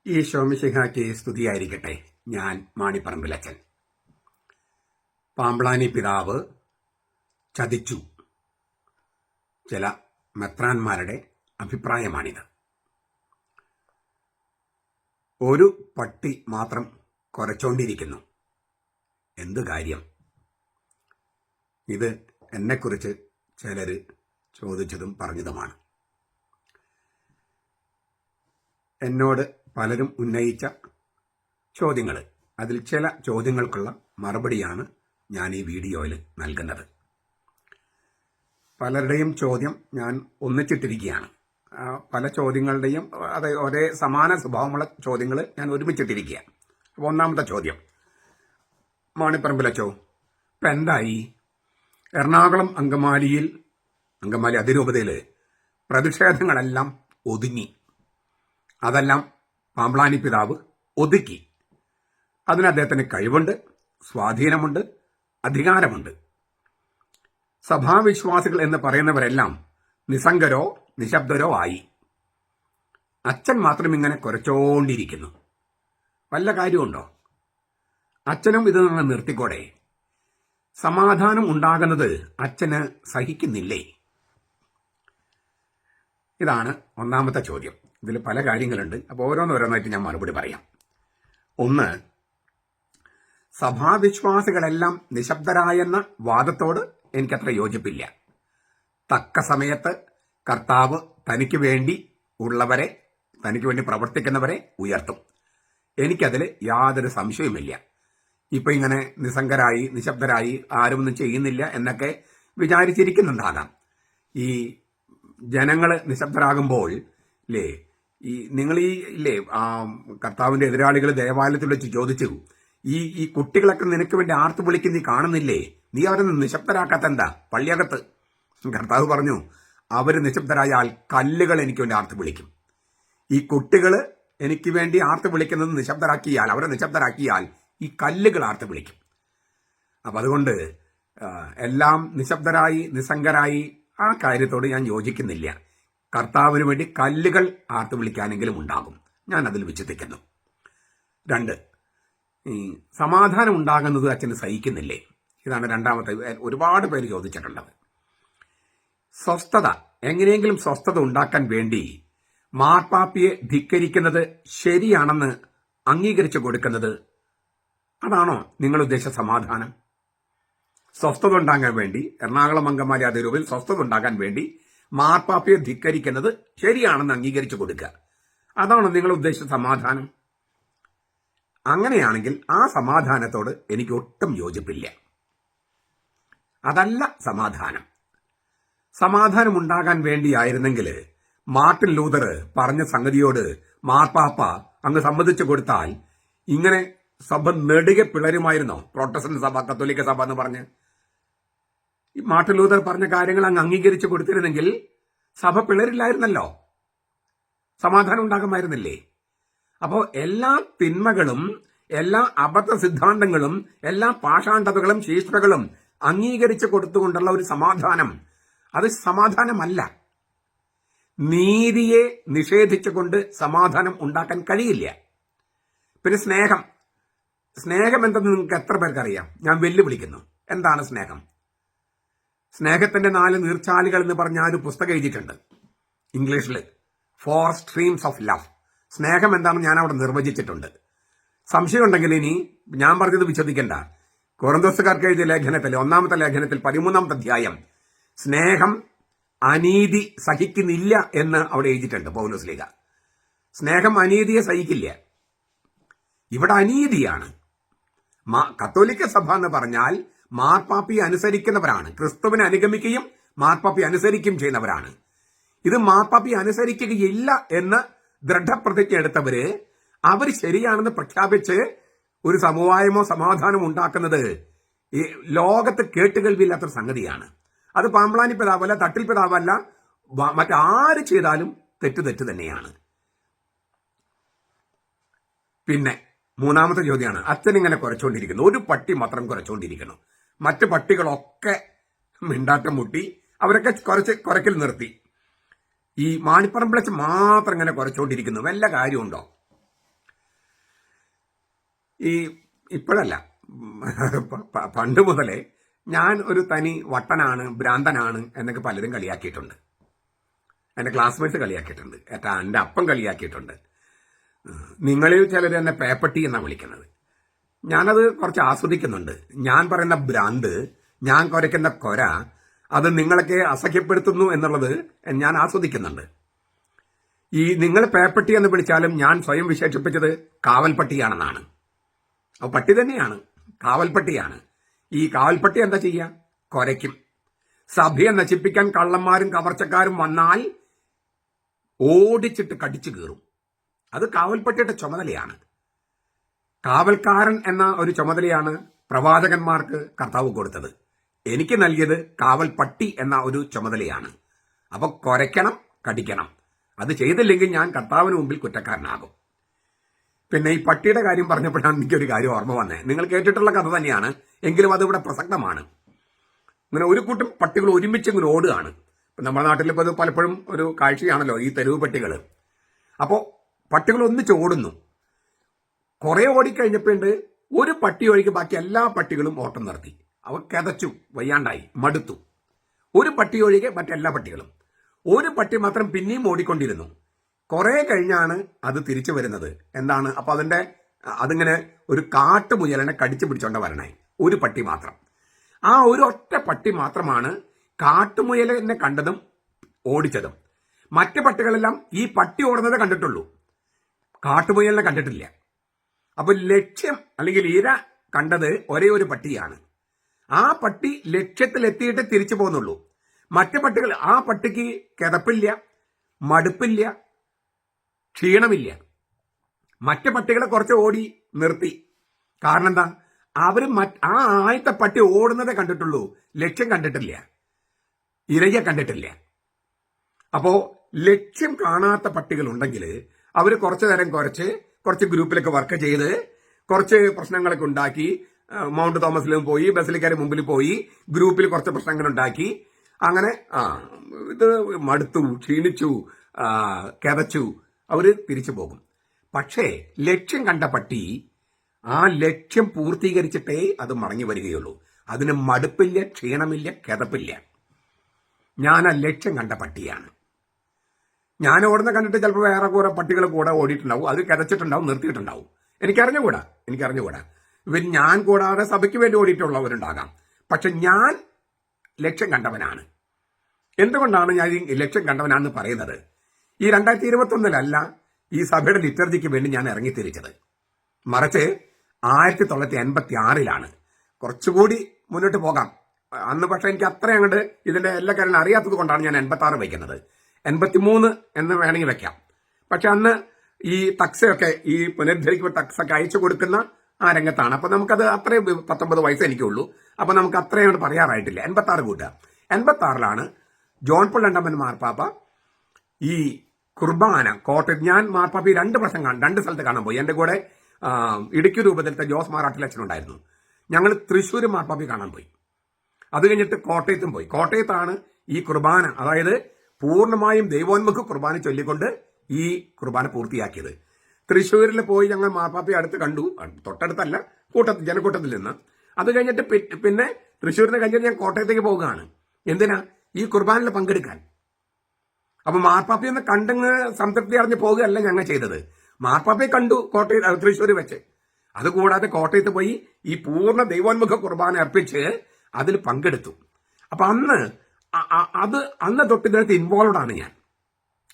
ഈശോ മിശിഹായ്ക്ക് സ്തുതിയായിരിക്കട്ടെ. ഞാൻ മാണിപ്പറമ്പിലച്ചൻ. പാമ്പ്ളാനി പിതാവ് ചതിച്ചു. ചില മെത്രാന്മാരുടെ അഭിപ്രായമാണിത്. ഒരു പട്ടി മാത്രം കുരച്ചോണ്ടിരിക്കുന്നു. എന്തു കാര്യം? ഇത് എന്നെക്കുറിച്ച് ചിലർ ചോദിച്ചതും പറഞ്ഞതുമാണ്. എന്നോട് പലരും ഉന്നയിച്ച ചോദ്യങ്ങൾ, അതിൽ ചില ചോദ്യങ്ങൾക്കുള്ള മറുപടിയാണ് ഞാൻ ഈ വീഡിയോയിൽ നൽകുന്നത്. പലരുടെയും ചോദ്യം ഞാൻ ഒന്നിച്ചിട്ടിരിക്കുകയാണ്. പല ചോദ്യങ്ങളുടെയും ഒരേ സമാന സ്വഭാവമുള്ള ചോദ്യങ്ങൾ ഞാൻ ഒരുമിച്ചിട്ടിരിക്കുക. അപ്പോൾ ഒന്നാമത്തെ ചോദ്യം, മാണിപ്പറമ്പിലച്ചോ, ഇപ്പം എന്തായി? എറണാകുളം അങ്കമാലി അതിരൂപതയിൽ പ്രതിഷേധങ്ങളെല്ലാം ഒതുങ്ങി. അതെല്ലാം പാമ്പ്ളാനി പിതാവ് ഒതുക്കി. അതിന് അദ്ദേഹത്തിന് കഴിവുണ്ട്, സ്വാധീനമുണ്ട്, അധികാരമുണ്ട്. സഭാവിശ്വാസികൾ എന്ന് പറയുന്നവരെല്ലാം നിസ്സംഗരോ നിശബ്ദരോ ആയി. അച്ഛൻ മാത്രം ഇങ്ങനെ കുരച്ചോണ്ടിരിക്കുന്നു. വല്ല കാര്യമുണ്ടോ? അച്ഛനും ഇത് നിന്ന് നിർത്തിക്കോടെ? സമാധാനം ഉണ്ടാകുന്നത് അച്ഛന് സഹിക്കുന്നില്ലേ? ഇതാണ് ഒന്നാമത്തെ ചോദ്യം. ഇതിൽ പല കാര്യങ്ങളുണ്ട്. അപ്പോൾ ഓരോന്നോരോന്നായിട്ട് ഞാൻ മറുപടി പറയാം. ഒന്ന്, സഭാവിശ്വാസികളെല്ലാം നിശബ്ദരായെന്ന വാദത്തോട് എനിക്കത്ര യോജിപ്പില്ല. തക്ക സമയത്ത് കർത്താവ് തനിക്ക് വേണ്ടി ഉള്ളവരെ, തനിക്ക് വേണ്ടി പ്രവർത്തിക്കുന്നവരെ ഉയർത്തും. എനിക്കതിൽ യാതൊരു സംശയവുമില്ല. ഇപ്പൊ ഇങ്ങനെ നിസ്സംഗരായി നിശബ്ദരായി ആരുമൊന്നും ചെയ്യുന്നില്ല എന്നൊക്കെ വിചാരിച്ചിരിക്കുന്നുണ്ടാകാം. ഈ ജനങ്ങൾ നിശബ്ദരാകുമ്പോൾ ഇല്ലേ, നിങ്ങൾ കർത്താവിന്റെ എതിരാളികൾ ദേവാലയത്തിൽ വെച്ച് ചോദിച്ചു, ഈ കുട്ടികളൊക്കെ നിനക്ക് വേണ്ടി ആർത്തു വിളിക്കുന്ന നീ കാണുന്നില്ലേ? നീ അവരെ നിശബ്ദരാക്കാത്ത എന്താ? പള്ളിയകത്ത് കർത്താവ് പറഞ്ഞു, അവര് നിശബ്ദരായാൽ കല്ലുകൾ എനിക്ക് വേണ്ടി ആർത്തു വിളിക്കും. ഈ കുട്ടികൾ എനിക്ക് വേണ്ടി ആർത്തു വിളിക്കുന്നത് അവരെ നിശബ്ദരാക്കിയാൽ ഈ കല്ലുകൾ ആർത്തു വിളിക്കും. അപ്പൊ അതുകൊണ്ട് എല്ലാം നിശബ്ദരായി നിസ്സംഗരായി ആ കാര്യത്തോട് ഞാൻ യോജിക്കുന്നില്ല. കർത്താവിന് വേണ്ടി കല്ലുകൾ ആർത്തു വിളിക്കാനെങ്കിലും ഉണ്ടാകും. ഞാൻ അതിൽ വിശ്വസിക്കുന്നു. രണ്ട്, സമാധാനം ഉണ്ടാകുന്നത് അച്ഛന് സഹിക്കുന്നില്ലേ? ഇതാണ് രണ്ടാമത്തെ. ഒരുപാട് പേര് ചോദിച്ചിട്ടുള്ളത്. എങ്ങനെയെങ്കിലും സ്വസ്ഥത ഉണ്ടാക്കാൻ വേണ്ടി മാർപ്പാപ്പിയെ ധിക്കരിക്കുന്നത് ശരിയാണെന്ന് അംഗീകരിച്ചു കൊടുക്കുന്നത്, അതാണോ നിങ്ങൾ ഉദ്ദേശിച്ച സമാധാനം? സ്വസ്ഥത ഉണ്ടാകാൻ വേണ്ടി, എറണാകുളം അങ്കമാലി അതിരൂപയിൽ സ്വസ്ഥത ഉണ്ടാകാൻ വേണ്ടി മാർപ്പാപ്പയെ ധിക്കരിക്കുന്നത് ശരിയാണെന്ന് അംഗീകരിച്ചു കൊടുക്കുക, അതാണോ നിങ്ങൾ ഉദ്ദേശിച്ച സമാധാനം? അങ്ങനെയാണെങ്കിൽ ആ സമാധാനത്തോട് എനിക്ക് ഒട്ടും യോജിപ്പില്ല. അതല്ല സമാധാനം. സമാധാനം ഉണ്ടാകാൻ വേണ്ടിയായിരുന്നെങ്കിൽ മാർട്ടിൻ ലൂതർ പറഞ്ഞ സംഗതിയോട് മാർപ്പാപ്പ അങ്ങ് സമ്മതിച്ചു കൊടുത്താൽ ഇങ്ങനെ സഭ നെടുകെ പിളരുമായിരുന്നോ? പ്രോട്ടസ്റ്റന്റ് സഭ, കത്തോലിക്ക സഭ എന്ന് പറഞ്ഞ് ഈ മാർട്ടിൻ ലൂതർ പറഞ്ഞ കാര്യങ്ങൾ അങ്ങ് അംഗീകരിച്ചു കൊടുത്തിരുന്നെങ്കിൽ സഭ പിളരില്ലായിരുന്നല്ലോ, സമാധാനം ഉണ്ടാകുമായിരുന്നില്ലേ? അപ്പോൾ എല്ലാ തിന്മകളും, എല്ലാ അബദ്ധ സിദ്ധാന്തങ്ങളും, എല്ലാ പാഷാണ്ഡതകളും ശീഷ്ട്രകളും അംഗീകരിച്ചു കൊടുത്തുകൊണ്ടുള്ള ഒരു സമാധാനം, അത് സമാധാനമല്ല. നീതിയെ നിഷേധിച്ചുകൊണ്ട് സമാധാനം ഉണ്ടാക്കാൻ കഴിയില്ല. പിന്നെ സ്നേഹം എന്തെന്ന് നിങ്ങൾക്ക് എത്ര പേർക്കറിയാം? ഞാൻ വെല്ലുവിളിക്കുന്നു. എന്താണ് സ്നേഹം? സ്നേഹത്തിന്റെ 4 നീർച്ചാലുകൾ എന്ന് പറഞ്ഞ ഒരു പുസ്തകം എഴുതിയിട്ടുണ്ട് ഇംഗ്ലീഷിൽ, 4 സ്ട്രീംസ് ഓഫ് ലവ്. സ്നേഹം എന്താണെന്ന് ഞാൻ അവിടെ നിർവചിച്ചിട്ടുണ്ട്. സംശയം ഉണ്ടെങ്കിൽ ഇനി ഞാൻ പറഞ്ഞത് വിശ്വസിക്കണ്ട. കൊറിന്തോസുകാർക്ക് എഴുതിയ ലേഖനത്തിൽ 1-ാമത്തെ ലേഖനത്തിൽ 13-ാമത്തെ അധ്യായം, സ്നേഹം അനീതി സഹിക്കുന്നില്ല എന്ന് അവിടെ എഴുതിയിട്ടുണ്ട് പൗലോസ് ലീഗ. സ്നേഹം അനീതിയെ സഹിക്കില്ല. ഇവിടെ അനീതിയാണ്. കത്തോലിക്ക സഭ എന്ന് പറഞ്ഞാൽ മാർപ്പാപ്പയെ അനുസരിക്കുന്നവരാണ്. ക്രിസ്തുവിനെ അനുഗമിക്കുകയും മാർപ്പാപ്പയെ അനുസരിക്കുകയും ചെയ്യുന്നവരാണ്. ഇത് മാർപ്പാപ്പയെ അനുസരിക്കുകയില്ല എന്ന് ദൃഢപ്രതിജ്ഞ എടുത്തവര്, അവർ ശരിയാണെന്ന് പ്രഖ്യാപിച്ച് ഒരു സമവായമോ സമാധാനമോ ഉണ്ടാക്കുന്നത് ഈ ലോകത്ത് കേട്ടുകേൾവിയില്ലാത്തൊരു സംഗതിയാണ്. അത് പാമ്പ്ളാനി പിതാവല്ല, തട്ടിൽ പിതാവല്ല, മറ്റാര് ചെയ്താലും തെറ്റ് തന്നെയാണ്. പിന്നെ 3-ാമത്തെ ചോദ്യമാണ്, അച്ഛൻ ഇങ്ങനെ കുരച്ചുകൊണ്ടിരിക്കുന്നു. ഒരു പട്ടി മാത്രം കുരച്ചുകൊണ്ടിരിക്കുന്നു. മറ്റു പട്ടികളൊക്കെ മിണ്ടാട്ടം മുട്ടി, അവരൊക്കെ കുരക്കൽ നിർത്തി. ഈ മാണിപ്പറമ്പിലച്ഛൻ മാത്രം ഇങ്ങനെ കുരച്ചുകൊണ്ടിരിക്കുന്നു. വല്ല കാര്യമുണ്ടോ? ഈ ഇപ്പോഴല്ല, പണ്ട് മുതലേ ഞാൻ ഒരു തനി വട്ടനാണ്, ഭ്രാന്തനാണ് എന്നൊക്കെ പലരും കളിയാക്കിയിട്ടുണ്ട്. എൻ്റെ ക്ലാസ്മേറ്റ്സ് കളിയാക്കിയിട്ടുണ്ട്, എൻ്റെ അപ്പം കളിയാക്കിയിട്ടുണ്ട്. നിങ്ങളിൽ ചിലർ എന്നെ പേപ്പട്ടി എന്നാണ് വിളിക്കുന്നത്. ഞാനത് കുറച്ച് ആസ്വദിക്കുന്നുണ്ട്. ഞാൻ പറയുന്ന ഭ്രാന്ത്, ഞാൻ കുരയ്ക്കുന്ന കൊര, അത് നിങ്ങളൊക്കെ അസഹ്യപ്പെടുത്തുന്നു എന്നുള്ളത് ഞാൻ ആസ്വദിക്കുന്നുണ്ട്. ഈ നിങ്ങൾ പേപ്പട്ടി എന്ന് വിളിച്ചാലും ഞാൻ സ്വയം വിശേഷിപ്പിച്ചത് കാവൽപ്പട്ടിയാണെന്നാണ്. അപ്പോൾ പട്ടി തന്നെയാണ്, കാവൽപ്പട്ടിയാണ്. ഈ കാവൽപ്പട്ടി എന്താ ചെയ്യുക? കൊരയ്ക്കും. സഭയെ നശിപ്പിക്കാൻ കള്ളന്മാരും കവർച്ചക്കാരും വന്നാൽ ഓടിച്ചിട്ട് കടിച്ചു കീറും. അത് കാവൽപ്പട്ടിയുടെ ചുമതലയാണ്. കാവൽക്കാരൻ എന്ന ഒരു ചുമതലയാണ് പ്രവാചകന്മാർക്ക് കർത്താവ് കൊടുത്തത്. എനിക്ക് നൽകിയത് കാവൽപ്പട്ടി എന്ന ഒരു ചുമതലയാണ്. അപ്പൊ കൊരയ്ക്കണം, കടിക്കണം. അത് ചെയ്തില്ലെങ്കിൽ ഞാൻ കർത്താവിന് മുമ്പിൽ കുറ്റക്കാരനാകും. പിന്നെ ഈ പട്ടിയുടെ കാര്യം പറഞ്ഞപ്പോഴാണ് എനിക്കൊരു കാര്യം ഓർമ്മ വന്നേ. നിങ്ങൾ കേട്ടിട്ടുള്ള കഥ തന്നെയാണ്, എങ്കിലും അതിവിടെ പ്രസക്തമാണ്. ഇങ്ങനെ ഒരു കൂട്ടം പട്ടികൾ ഒരുമിച്ച് ഇങ്ങനെ ഓടുകയാണ്. നമ്മുടെ നാട്ടിൽ ഇപ്പോൾ ഇത് പലപ്പോഴും ഒരു കാഴ്ചയാണല്ലോ ഈ തെരുവ് പട്ടികൾ. അപ്പോൾ പട്ടികൾ ഒന്നിച്ച് ഓടുന്നു. കുറെ ഓടിക്കഴിഞ്ഞപ്പോണ്ട് ഒരു പട്ടി ഒഴികെ ബാക്കി എല്ലാ പട്ടികളും ഓട്ടം നിർത്തി. അവ കിതച്ചു, വയ്യാണ്ടായി, മടുത്തു. ഒരു പട്ടി ഒഴികെ മറ്റെല്ലാ പട്ടികളും. ഒരു പട്ടി മാത്രം പിന്നെയും ഓടിക്കൊണ്ടിരുന്നു. കുറെ കഴിഞ്ഞാണ് അത് തിരിച്ചു വരുന്നത്. എന്താണ്? അപ്പൊ അതിങ്ങനെ ഒരു കാട്ടുമുയലിനെ കടിച്ചു പിടിച്ചോണ്ട വരണേ. ഒരു പട്ടി മാത്രം. ആ ഒരു ഒറ്റ പട്ടി മാത്രമാണ് കാട്ടുമുയലിനെ കണ്ടതും ഓടിച്ചതും. മറ്റു പട്ടികളെല്ലാം ഈ പട്ടി ഓടുന്നതേ കണ്ടിട്ടുള്ളൂ, കാട്ടുമുയലിനെ കണ്ടിട്ടില്ല. അപ്പൊ ലക്ഷ്യം അല്ലെങ്കിൽ ഇര കണ്ടത് ഒരേ ഒരു പട്ടിയാണ്. ആ പട്ടി ലക്ഷ്യത്തിലെത്തിയിട്ട് തിരിച്ചു പോകുന്നുള്ളൂ. മറ്റു പട്ടികൾ, ആ പട്ടിക്ക് കിതപ്പില്ല, മടുപ്പില്ല, ക്ഷീണമില്ല. മറ്റു പട്ടികളെ കുറച്ച് ഓടി നിർത്തി. കാരണം എന്താ? അവര് ആ ആദ്യത്തെ പട്ടി ഓടുന്നതേ കണ്ടിട്ടുള്ളൂ, ലക്ഷ്യം കണ്ടിട്ടില്ല, ഇരയെ കണ്ടിട്ടില്ല. അപ്പോ ലക്ഷ്യം കാണാത്ത പട്ടികൾ ഉണ്ടെങ്കിൽ അവർ കുറച്ചു നേരം കുറച്ച് ഗ്രൂപ്പിലൊക്കെ വർക്ക് ചെയ്ത് കുറച്ച് പ്രശ്നങ്ങളൊക്കെ ഉണ്ടാക്കി, മൗണ്ട് തോമസിലും പോയി, ബസിലിക്കാരുടെ മുമ്പിൽ പോയി, ഗ്രൂപ്പിൽ കുറച്ച് പ്രശ്നങ്ങൾ ഉണ്ടാക്കി, അങ്ങനെ ഇത് മടുത്തു, ക്ഷീണിച്ചു, കിതച്ചു, അവര് തിരിച്ചു പോകും. പക്ഷേ ലക്ഷ്യം കണ്ട പട്ടി ആ ലക്ഷ്യം പൂർത്തീകരിച്ചിട്ടേ അത് മടങ്ങി വരികയുള്ളൂ. അതിന് മടുപ്പില്ല, ക്ഷീണമില്ല, കിതപ്പില്ല. ഞാൻ ആ ലക്ഷ്യം കണ്ട പട്ടിയാണ്. ഞാൻ ഓടുന്ന കണ്ടിട്ട് ചിലപ്പോൾ വേറെ കുറെ പട്ടികൾ കൂടെ ഓടിയിട്ടുണ്ടാവും, അത് കിതച്ചിട്ടുണ്ടാവും, നിർത്തിയിട്ടുണ്ടാവും. എനിക്കറിഞ്ഞുകൂടാ. ഇവർ ഞാൻ കൂടാതെ സഭയ്ക്ക് വേണ്ടി ഓടിയിട്ടുള്ളവരുണ്ടാകാം. പക്ഷെ ഞാൻ ലക്ഷ്യം കണ്ടവനാണ്. എന്തുകൊണ്ടാണ് ഞാൻ ഈ ലക്ഷ്യം കണ്ടവനാണെന്ന് പറയുന്നത്? ഈ 2021 ഈ സഭയുടെ ലിറ്റർജിക്ക് വേണ്ടി ഞാൻ ഇറങ്ങിത്തിരിച്ചത്, മറിച്ച് 1986 കുറച്ചുകൂടി മുന്നോട്ട് പോകാം. അന്ന് പക്ഷെ എനിക്ക് അത്ര അങ്ങോട്ട് ഇതിന്റെ എല്ലാ കാര്യങ്ങളും അറിയാത്തത് കൊണ്ടാണ് ഞാൻ 86 വയ്ക്കുന്നത്. 83 എന്ന് വേണമെങ്കിൽ വെക്കാം. പക്ഷെ അന്ന് ഈ തക്സയൊക്കെ, ഈ പുനരുദ്ധരിക്കപ്പെട്ട തക്സൊക്കെ അയച്ചു കൊടുക്കുന്ന ആ രംഗത്താണ്. അപ്പൊ നമുക്കത് അത്രയും 19 വയസ്സ് എനിക്കുള്ളൂ. അപ്പൊ നമുക്ക് അത്രയും പറയാറായിട്ടില്ല. 86 കൂട്ടുക. 86 ജോൺ പോൾ രണ്ടാമൻ മാർപ്പാപ്പ ഈ കുർബാന കോട്ടയത്ത്, ഞാൻ മാർപ്പാപ്പ 2 വർഷം 2 സ്ഥലത്ത് കാണാൻ പോയി. എന്റെ കൂടെ ഇടുക്കി രൂപതയിലത്തെ ജോസ് മാറാട്ടിലച്ഛനുണ്ടായിരുന്നു. ഞങ്ങൾ തൃശ്ശൂർ മാർപ്പാപ്പ കാണാൻ പോയി. അത് കഴിഞ്ഞിട്ട് കോട്ടയത്തും പോയി. കോട്ടയത്താണ് ഈ കുർബാന, അതായത് പൂർണ്ണമായും ദൈവോന്മുഖ കുർബാന ചൊല്ലിക്കൊണ്ട് ഈ കുർബാന പൂർത്തിയാക്കിയത്. തൃശ്ശൂരിൽ പോയി ഞങ്ങൾ മാർപ്പാപ്പയെ അടുത്ത് കണ്ടു, തൊട്ടടുത്തല്ല, ജനക്കൂട്ടത്തിൽ നിന്ന്. അത് കഴിഞ്ഞിട്ട് പിന്നെ തൃശ്ശൂരിനെ കഴിഞ്ഞിട്ട് ഞാൻ കോട്ടയത്തേക്ക് പോവുകയാണ്. എന്തിനാ? ഈ കുർബാനയിൽ പങ്കെടുക്കാൻ. അപ്പൊ മാർപ്പാപ്പയൊന്ന് കണ്ടങ്ങ് സംതൃപ്തി അറിഞ്ഞ് പോകുകയല്ല ഞങ്ങൾ ചെയ്തത്. മാർപ്പാപ്പയെ കണ്ടു തൃശ്ശൂർ വെച്ച്. അതുകൂടാതെ കോട്ടയത്ത് പോയി ഈ പൂർണ്ണ ദൈവോന്മുഖ കുർബാന അർപ്പിച്ച് അതിൽ പങ്കെടുത്തു. അപ്പൊ അന്ന് തൊട്ട് ഇതിനകത്ത് ഇൻവോൾവ് ആണ് ഞാൻ.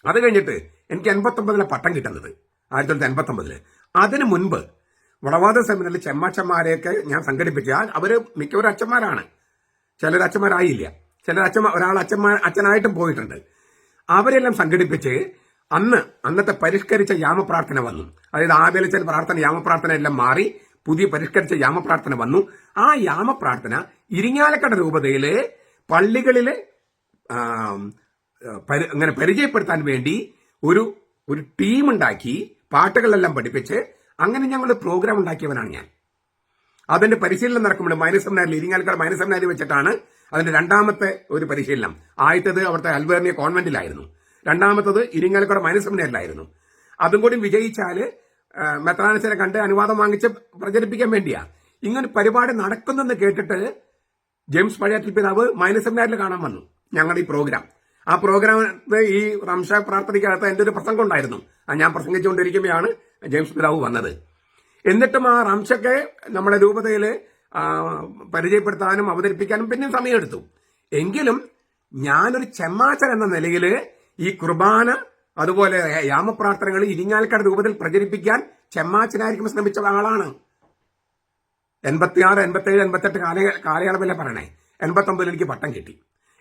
അത് കഴിഞ്ഞിട്ട് എനിക്ക് 89 പട്ടം കിട്ടുന്നത്, 1989. അതിനു മുൻപ് വടവാത സെമിനാറിൽ ചെമ്മാച്ചന്മാരെയൊക്കെ ഞാൻ സംഘടിപ്പിച്ച, അവര് മിക്കവരും അച്ഛന്മാരാണ്, ചിലർ അച്ഛന്മാരായില്ല, ഒരാൾ അച്ഛനായിട്ടും പോയിട്ടുണ്ട്. അവരെല്ലാം സംഘടിപ്പിച്ച് അന്നത്തെ പരിഷ്കരിച്ച യാമപ്രാർത്ഥന വന്നു. അതായത് ആവേലിച്ചൽ പ്രാർത്ഥന, യാമപ്രാർത്ഥന എല്ലാം മാറി പുതിയ പരിഷ്കരിച്ച യാമപ്രാർത്ഥന വന്നു. ആ യാമപ്രാർത്ഥന ഇരിങ്ങാലക്കുട രൂപതയിലെ പള്ളികളിലെ അങ്ങനെ പരിചയപ്പെടുത്താൻ വേണ്ടി ഒരു ടീമുണ്ടാക്കി പാട്ടുകളെല്ലാം പഠിപ്പിച്ച് അങ്ങനെ ഞങ്ങൾ പ്രോഗ്രാം ഉണ്ടാക്കിയവനാണ് ഞാൻ. അതിന്റെ പരിശീലനം നടക്കുമ്പോൾ മൈനസെമിനാരിൽ, ഇരിങ്ങാലക്കുട മൈനസെമിനാരിൽ വെച്ചിട്ടാണ് അതിന്റെ രണ്ടാമത്തെ ഒരു പരിശീലനം. ആദ്യത്തേത് അവിടുത്തെ അൽവേർണിയ കോൺവെന്റിലായിരുന്നു, രണ്ടാമത്തത് ഇരിങ്ങാലക്കുട മൈനസെമിനാരിലായിരുന്നു. അതും കൂടി വിജയിച്ചാൽ മെത്രാനസിനെ കണ്ട് അനുവാദം വാങ്ങിച്ച് പ്രചരിപ്പിക്കാൻ വേണ്ടിയാ ഇങ്ങനെ പരിപാടി നടക്കുന്നെന്ന് കേട്ടിട്ട് ജെയിംസ് പഴയാറ്റിൽ പിതാവ് മൈനസ് സെമിനാരിൽ കാണാൻ വന്നു ഞങ്ങളുടെ ഈ പ്രോഗ്രാം. ആ പ്രോഗ്രാമിന് ഈ റംഷ പ്രാർത്ഥനയ്ക്കകത്ത് എൻ്റെ ഒരു പ്രസംഗം ഉണ്ടായിരുന്നു. ഞാൻ പ്രസംഗിച്ചുകൊണ്ടിരിക്കുമ്പോഴാണ് ജെയിംസ് പിതാവ് വന്നത്. എന്നിട്ടും ആ റംഷയ്ക്ക് നമ്മുടെ രൂപതയിൽ പരിചയപ്പെടുത്താനും അവതരിപ്പിക്കാനും പിന്നെയും സമയമെടുത്തു. എങ്കിലും ഞാനൊരു ചെമ്മാച്ചൻ എന്ന നിലയിൽ ഈ കുർബാന അതുപോലെ യാമപ്രാർത്ഥനകൾ ഇരിങ്ങാലക്കുട രൂപത്തിൽ പ്രചരിപ്പിക്കാൻ ചെമ്മാച്ചനായിരിക്കും ശ്രമിച്ച ആളാണ്. 86, 87, 88 കാലയളവിലെ പറയണേ. 89 എനിക്ക് പട്ടം കിട്ടി.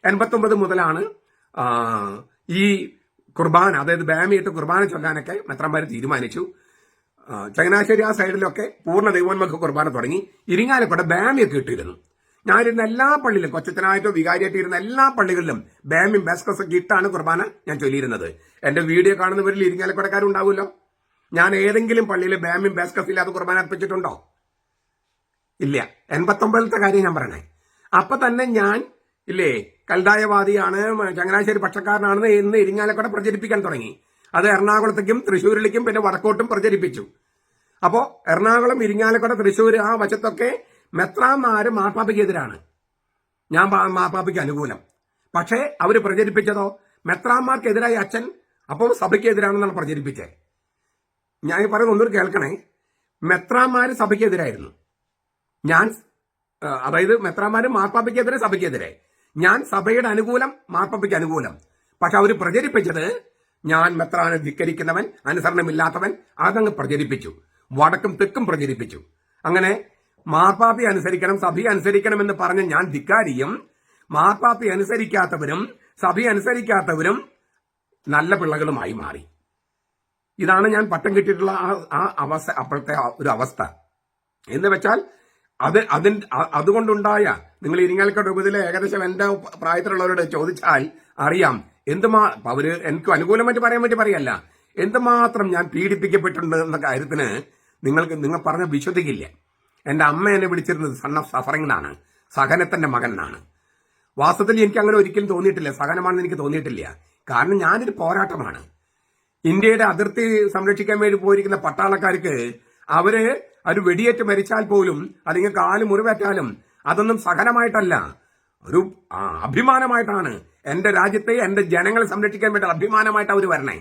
89 മുതലാണ് ഈ കുർബാന, അതായത് ബാമിയിട്ട് കുർബാന ചൊല്ലാനൊക്കെ മെത്രാന്മാർ തീരുമാനിച്ചു. ചങ്ങനാശ്ശേരി ആ സൈഡിലൊക്കെ പൂർണ്ണ ദൈവോന്മുഖ കുർബാന തുടങ്ങി. ഇരിങ്ങാലക്കുട ബാമിയൊക്കെ ഇട്ടിരുന്നു. ഞാനിരുന്ന എല്ലാ പള്ളിയിലും, കൊച്ചച്ചനായിട്ടോ വികാരിയായിട്ടോ ഇരുന്ന എല്ലാ പള്ളികളിലും ബാമിയും ബാസ്കസൊക്കെ ഇട്ടാണ് കുർബാന ഞാൻ ചൊല്ലിയിരുന്നത്. എന്റെ വീഡിയോ കാണുന്നവരിൽ ഇരിങ്ങാലക്കുടക്കാരുണ്ടാവുമല്ലോ. ഞാൻ ഏതെങ്കിലും പള്ളിയിൽ ബാമിയും ബാസ്കസ് ഇല്ലാതെ കുർബാന അർപ്പിച്ചിട്ടുണ്ടോ? ഇല്ല. 89ത്തെ കാര്യം ഞാൻ പറയണേ. അപ്പൊ തന്നെ ഞാൻ ഇല്ലേ കൽദായവാദിയാണ്, ചങ്ങനാശ്ശേരി പക്ഷക്കാരനാണെന്ന് ഇന്ന് ഇരിങ്ങാലക്കുട പ്രചരിപ്പിക്കാൻ തുടങ്ങി. അത് എറണാകുളത്തേക്കും തൃശ്ശൂരിലേക്കും പിന്നെ വടക്കോട്ടും പ്രചരിപ്പിച്ചു. അപ്പോ എറണാകുളം, ഇരിങ്ങാലക്കുട, തൃശ്ശൂർ ആ വശത്തൊക്കെ മെത്രാന്മാര് മാർപ്പാപ്പയ്ക്കെതിരാണ്, ഞാൻ മാർപ്പാപ്പയ്ക്ക് അനുകൂലം. പക്ഷേ അവര് പ്രചരിപ്പിച്ചതോ മെത്രാന്മാർക്കെതിരായി അച്ഛൻ അപ്പോൾ സഭയ്ക്കെതിരാണെന്നാണ് പ്രചരിപ്പിച്ചത്. ഞാൻ പറയുന്നത് ഒന്നൂർ കേൾക്കണേ. മെത്രാന്മാര് സഭയ്ക്കെതിരായിരുന്നു. ഞാൻ അതായത് മെത്രാന്മാര് മാർപ്പാപ്പയ്ക്കെതിരെ, സഭയ്ക്കെതിരെ. ഞാൻ സഭയുടെ അനുകൂലം, മാർപ്പാപ്പയ്ക്ക് അനുകൂലം. പക്ഷെ അവര് പ്രചരിപ്പിച്ചത് ഞാൻ മെത്രാനെ ധിക്കരിക്കുന്നവൻ, അനുസരണമില്ലാത്തവൻ, അതങ്ങ് പ്രചരിപ്പിച്ചു. വടക്കും തെക്കും പ്രചരിപ്പിച്ചു. അങ്ങനെ മാർപ്പാപ്പി അനുസരിക്കണം, സഭയെ അനുസരിക്കണം എന്ന് പറഞ്ഞ് ഞാൻ ധിക്കാരിയും, മാർപ്പാപ്പി അനുസരിക്കാത്തവരും സഭയെ അനുസരിക്കാത്തവരും നല്ല പിള്ളകളുമായി മാറി. ഇതാണ് ഞാൻ പട്ടം കിട്ടിയിട്ടുള്ള ആ അവസ്ഥ, അപ്പോഴത്തെ ഒരു അവസ്ഥ എന്ന് വെച്ചാൽ അതുകൊണ്ടുണ്ടായ, നിങ്ങൾ ഇരിങ്ങാലക്കുട രൂപത്തിലെ ഏകദേശം എന്റെ പ്രായത്തിലുള്ളവരോട് ചോദിച്ചാൽ അറിയാം അവര് എനിക്ക് അനുകൂലമായിട്ട് പറയാൻ വേണ്ടി പറയല്ല, എന്തുമാത്രം ഞാൻ പീഡിപ്പിക്കപ്പെട്ടിട്ടുണ്ട് എന്ന കാര്യത്തിന് നിങ്ങൾ പറഞ്ഞ വിശ്വസിക്കില്ല. എന്റെ അമ്മ എന്നെ വിളിച്ചിരുന്നത് സൺ ഓഫ് സഫറിംഗ് എന്നാണ്, സഹനത്തിന്റെ മകൻ എന്നാണ്. വാസ്തവത്തിൽ എനിക്ക് അങ്ങനെ ഒരിക്കലും തോന്നിയിട്ടില്ല, സഹനമാണെന്ന് എനിക്ക് തോന്നിയിട്ടില്ല. കാരണം ഞാനൊരു പോരാട്ടമാണ്. ഇന്ത്യയുടെ അതിർത്തി സംരക്ഷിക്കാൻ വേണ്ടി പോയിരിക്കുന്ന പട്ടാളക്കാർക്ക് അവര് ഒരു വെടിയേറ്റ് മരിച്ചാൽ പോലും, അല്ലെങ്കിൽ കാല് മുറിവേറ്റാലും അതൊന്നും സഹനമായിട്ടല്ല, ഒരു അഭിമാനമായിട്ടാണ്. എന്റെ രാജ്യത്തെ, എന്റെ ജനങ്ങളെ സംരക്ഷിക്കാൻ വേണ്ടി അഭിമാനമായിട്ട് അവർ വരണേ.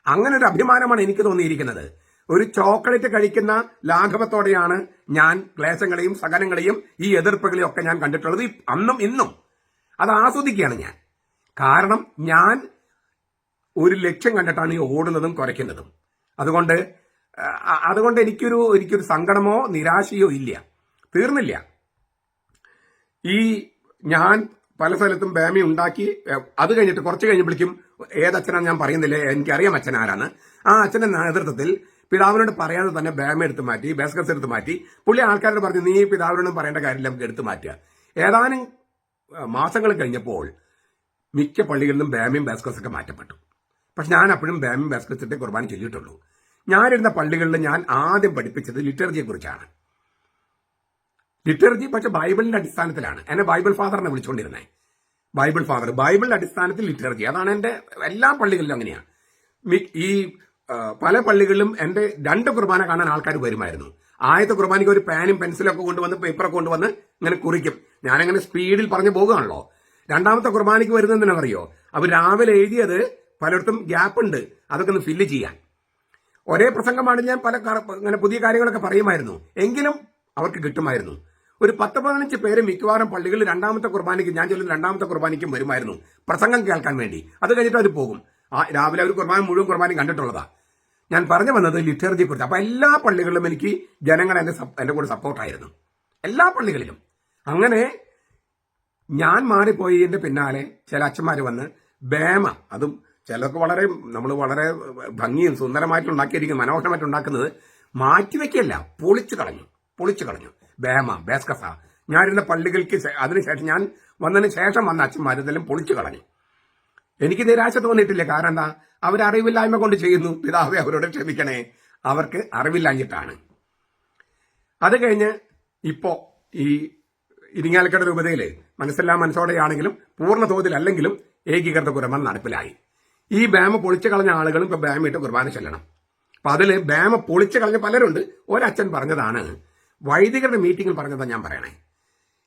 അങ്ങനെ ഒരു അഭിമാനമാണ് എനിക്ക് തോന്നിയിരിക്കുന്നത്. ഒരു ചോക്ലേറ്റ് കഴിക്കുന്ന ലാഘവത്തോടെയാണ് ഞാൻ ക്ലേശങ്ങളെയും സഹനങ്ങളെയും ഈ എതിർപ്പുകളെയും ഒക്കെ ഞാൻ കണ്ടിട്ടുള്ളത്. അന്നും ഇന്നും അത് ആസ്വദിക്കുകയാണ് ഞാൻ. കാരണം ഞാൻ ഒരു ലക്ഷ്യം കണ്ടിട്ടാണ് ഈ ഓടുന്നതും കുറയ്ക്കുന്നതും. അതുകൊണ്ട് എനിക്കൊരു സങ്കടമോ നിരാശയോ ഇല്ല, തീർന്നില്ല. ഈ ഞാൻ പല സ്ഥലത്തും ബാമി ഉണ്ടാക്കി, അത് കഴിഞ്ഞിട്ട് കുറച്ച് കഴിഞ്ഞപ്പോഴേക്കും ഏതച്ഛനാണ് ഞാൻ പറയുന്നില്ല, എനിക്കറിയാം അച്ഛൻ ആരാണ്. ആ അച്ഛന്റെ നേതൃത്വത്തിൽ പിതാവിനോട് പറയാതെ തന്നെ ബാമ എടുത്ത് മാറ്റി, ബാസ്കസ് എടുത്ത് മാറ്റി. പുള്ളി ആൾക്കാരോട് പറഞ്ഞു, നീ പിതാവിനോടും പറയേണ്ട കാര്യമില്ല, നമുക്ക് എടുത്തു മാറ്റുക. ഏതാനും മാസങ്ങൾ കഴിഞ്ഞപ്പോൾ മിക്ക പള്ളികളിലും ബാമയും ബാസ്കസൊക്കെ മാറ്റപ്പെട്ടു. പക്ഷെ ഞാൻ അപ്പോഴും ബാമയും ബാസ്കസിന്റെ കുർബാന ചൊല്ലിയിട്ടുള്ളൂ. ഞാനിരുന്ന പള്ളികളിൽ ഞാൻ ആദ്യം പഠിപ്പിച്ചത് ലിറ്റർജിയെ കുറിച്ചാണ്. ലിറ്റർജി പക്ഷെ ബൈബിളിന്റെ അടിസ്ഥാനത്തിലാണ്. എന്നെ ബൈബിൾ ഫാദർ എന്നെ വിളിച്ചുകൊണ്ടിരുന്നത്. ബൈബിൾ ഫാദർ, ബൈബിളിന്റെ അടിസ്ഥാനത്തിൽ ലിറ്റർജി, അതാണ് എന്റെ എല്ലാ പള്ളികളിലും അങ്ങനെയാണ്. ഈ പല പള്ളികളിലും എന്റെ 2 കുർബാന കാണാൻ ആൾക്കാർ വരുമായിരുന്നു. ആദ്യത്തെ കുർബാനയ്ക്ക് ഒരു പാനും പെൻസിലും ഒക്കെ കൊണ്ടുവന്ന്, പേപ്പറൊക്കെ കൊണ്ടുവന്ന് ഇങ്ങനെ കുറിക്കും. ഞാനങ്ങനെ സ്പീഡിൽ പറഞ്ഞു പോകുകയാണല്ലോ. രണ്ടാമത്തെ കുർബാനയ്ക്ക് വരുന്നതെന്നറിയോ, അവർ രാവിലെ എഴുതിയത് പലയിടത്തും ഗ്യാപ്പ് ഉണ്ട്, അതൊക്കെ ഒന്ന് ഫില്ല് ചെയ്യാൻ. ഒരേ പ്രസംഗമാണ്, ഞാൻ അങ്ങനെ പുതിയ കാര്യങ്ങളൊക്കെ പറയുമായിരുന്നു, എങ്കിലും അവർക്ക് കിട്ടുമായിരുന്നു. ഒരു 10-15 പേര് മിക്കവാറും പള്ളികളിൽ രണ്ടാമത്തെ കുർബാനയ്ക്ക്, ഞാൻ ചൊല്ലുന്ന രണ്ടാമത്തെ കുർബാനയ്ക്കും വരുമായിരുന്നു പ്രസംഗം കേൾക്കാൻ വേണ്ടി. അത് കഴിഞ്ഞിട്ട് അവർ പോകും. രാവിലെ ഒരു കുർബാന മുഴുവൻ കുർബാനയും കണ്ടിട്ടുള്ളതാ. ഞാൻ പറഞ്ഞു വന്നത് ലിറ്റർജിയെ കുറിച്ച്. അപ്പൊ എല്ലാ പള്ളികളിലും എനിക്ക് ജനങ്ങൾ എന്റെ കൂടെ സപ്പോർട്ടായിരുന്നു, എല്ലാ പള്ളികളിലും. അങ്ങനെ ഞാൻ മാറിപ്പോയി. എന്റെ പിന്നാലെ ചില അച്ഛന്മാർ വന്ന് ബേമ, അതും ചിലർക്ക് നമ്മൾ വളരെ ഭംഗിയും സുന്ദരമായിട്ട് ഉണ്ടാക്കിയിരിക്കും, മനോഹരമായിട്ട് ഉണ്ടാക്കുന്നത് മാറ്റിവെക്കല്ല, പൊളിച്ചു കളഞ്ഞു. ബേമ, ബേസ്കസ, ഞാനിരുന്ന പള്ളികൾക്ക് അതിനുശേഷം, ഞാൻ വന്നതിന് ശേഷം വന്ന അച്ഛന്മാർ ഇതെല്ലാം പൊളിച്ചു കളഞ്ഞു. എനിക്ക് നിരാശ തോന്നിയിട്ടില്ല. കാരണം എന്താ, അവരറിവില്ലായ്മ കൊണ്ട് ചെയ്യുന്നു. പിതാവേ അവരോട് ക്ഷമിക്കണേ, അവർക്ക് അറിവില്ലാഞ്ഞിട്ടാണ്. അത് കഴിഞ്ഞ് ഇപ്പോ ഈ ഇരിങ്ങാലക്കുട രൂപതയില് മനസ്സോടെയാണെങ്കിലും പൂർണ്ണ തോതിലല്ലെങ്കിലും ഏകീകൃത കുർബാന നടപ്പിലായി. ഈ ബാമ പൊളിച്ചു കളഞ്ഞ ആളുകളും ഇപ്പൊ ബാമയിട്ട് കുർബാന ചെല്ലണം. അപ്പൊ അതില് ബാമ പൊളിച്ചു കളഞ്ഞ പലരുണ്ട്. ഒരച്ഛൻ പറഞ്ഞതാണ്, വൈദികരുടെ മീറ്റിംഗിൽ പറഞ്ഞതാ ഞാൻ പറയണേ.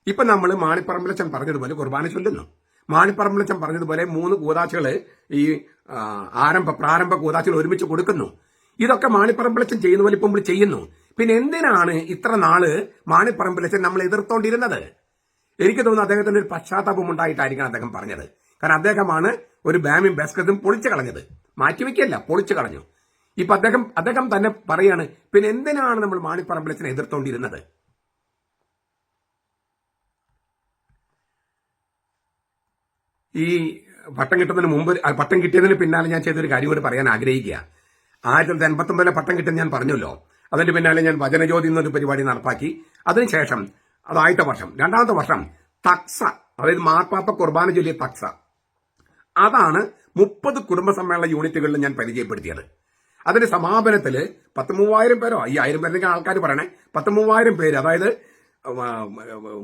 ഇപ്പൊ നമ്മൾ മാണിപ്പറമ്പിലച്ചൻ പറഞ്ഞതുപോലെ കുർബാന ചൊല്ലുന്നു. മാണിപ്പറമ്പിലച്ചൻ പറഞ്ഞതുപോലെ 3 കൂതാശകള് ഈ പ്രാരംഭ കൂതാശകൾ ഒരുമിച്ച് കൊടുക്കുന്നു. ഇതൊക്കെ മാണിപ്പറമ്പിലച്ചൻ ചെയ്യുന്ന പോലെ ഇപ്പം ചെയ്യുന്നു. പിന്നെ എന്തിനാണ് ഇത്ര നാള് മാണിപ്പറമ്പിലച്ചൻ നമ്മൾ എതിർത്തോണ്ടിരുന്നത്? എനിക്ക് തോന്നുന്നു അദ്ദേഹത്തിന് ഒരു പശ്ചാത്താപം ഉണ്ടായിട്ടായിരിക്കണം അദ്ദേഹം പറഞ്ഞത്. കാരണം അദ്ദേഹമാണ് ഒരു ബാമിയും ബാസ്കറ്റും പൊളിച്ചു കളഞ്ഞത്. മാറ്റിവെക്കല്ല, പൊളിച്ചു കളഞ്ഞു. ഇപ്പൊ അദ്ദേഹം തന്നെ പറയാണ്, പിന്നെ എന്തിനാണ് നമ്മൾ മാണിപ്പറമ്പിലച്ചനെ എതിർത്തോണ്ടിരുന്നത്? ഈ പട്ടം കിട്ടുന്നതിന് മുമ്പ്, പട്ടം കിട്ടിയതിന് പിന്നാലെ ഞാൻ ചെയ്തൊരു കാര്യം കൂടി പറയാൻ ആഗ്രഹിക്കുക. 1989 പട്ടം കിട്ടുന്ന ഞാൻ പറഞ്ഞല്ലോ. അതിന്റെ പിന്നാലെ ഞാൻ വചനജ്യോതി എന്നൊരു പരിപാടി നടപ്പാക്കി. അതിനുശേഷം അത് ആദ്യത്തെ വർഷം. 2ാമത്തെ വർഷം തക്സ, അതായത് മാർപ്പാപ്പ കുർബാന ചൊല്ലിയ തക്സ, അതാണ് 30 കുടുംബ സമ്മേളന യൂണിറ്റുകളിൽ ഞാൻ പരിചയപ്പെടുത്തിയത്. അതിന്റെ സമാപനത്തില് 13,000 പേരോ 5,000 പേരൊക്കെ ആൾക്കാർ പറയണേ, 13,000 പേര്, അതായത്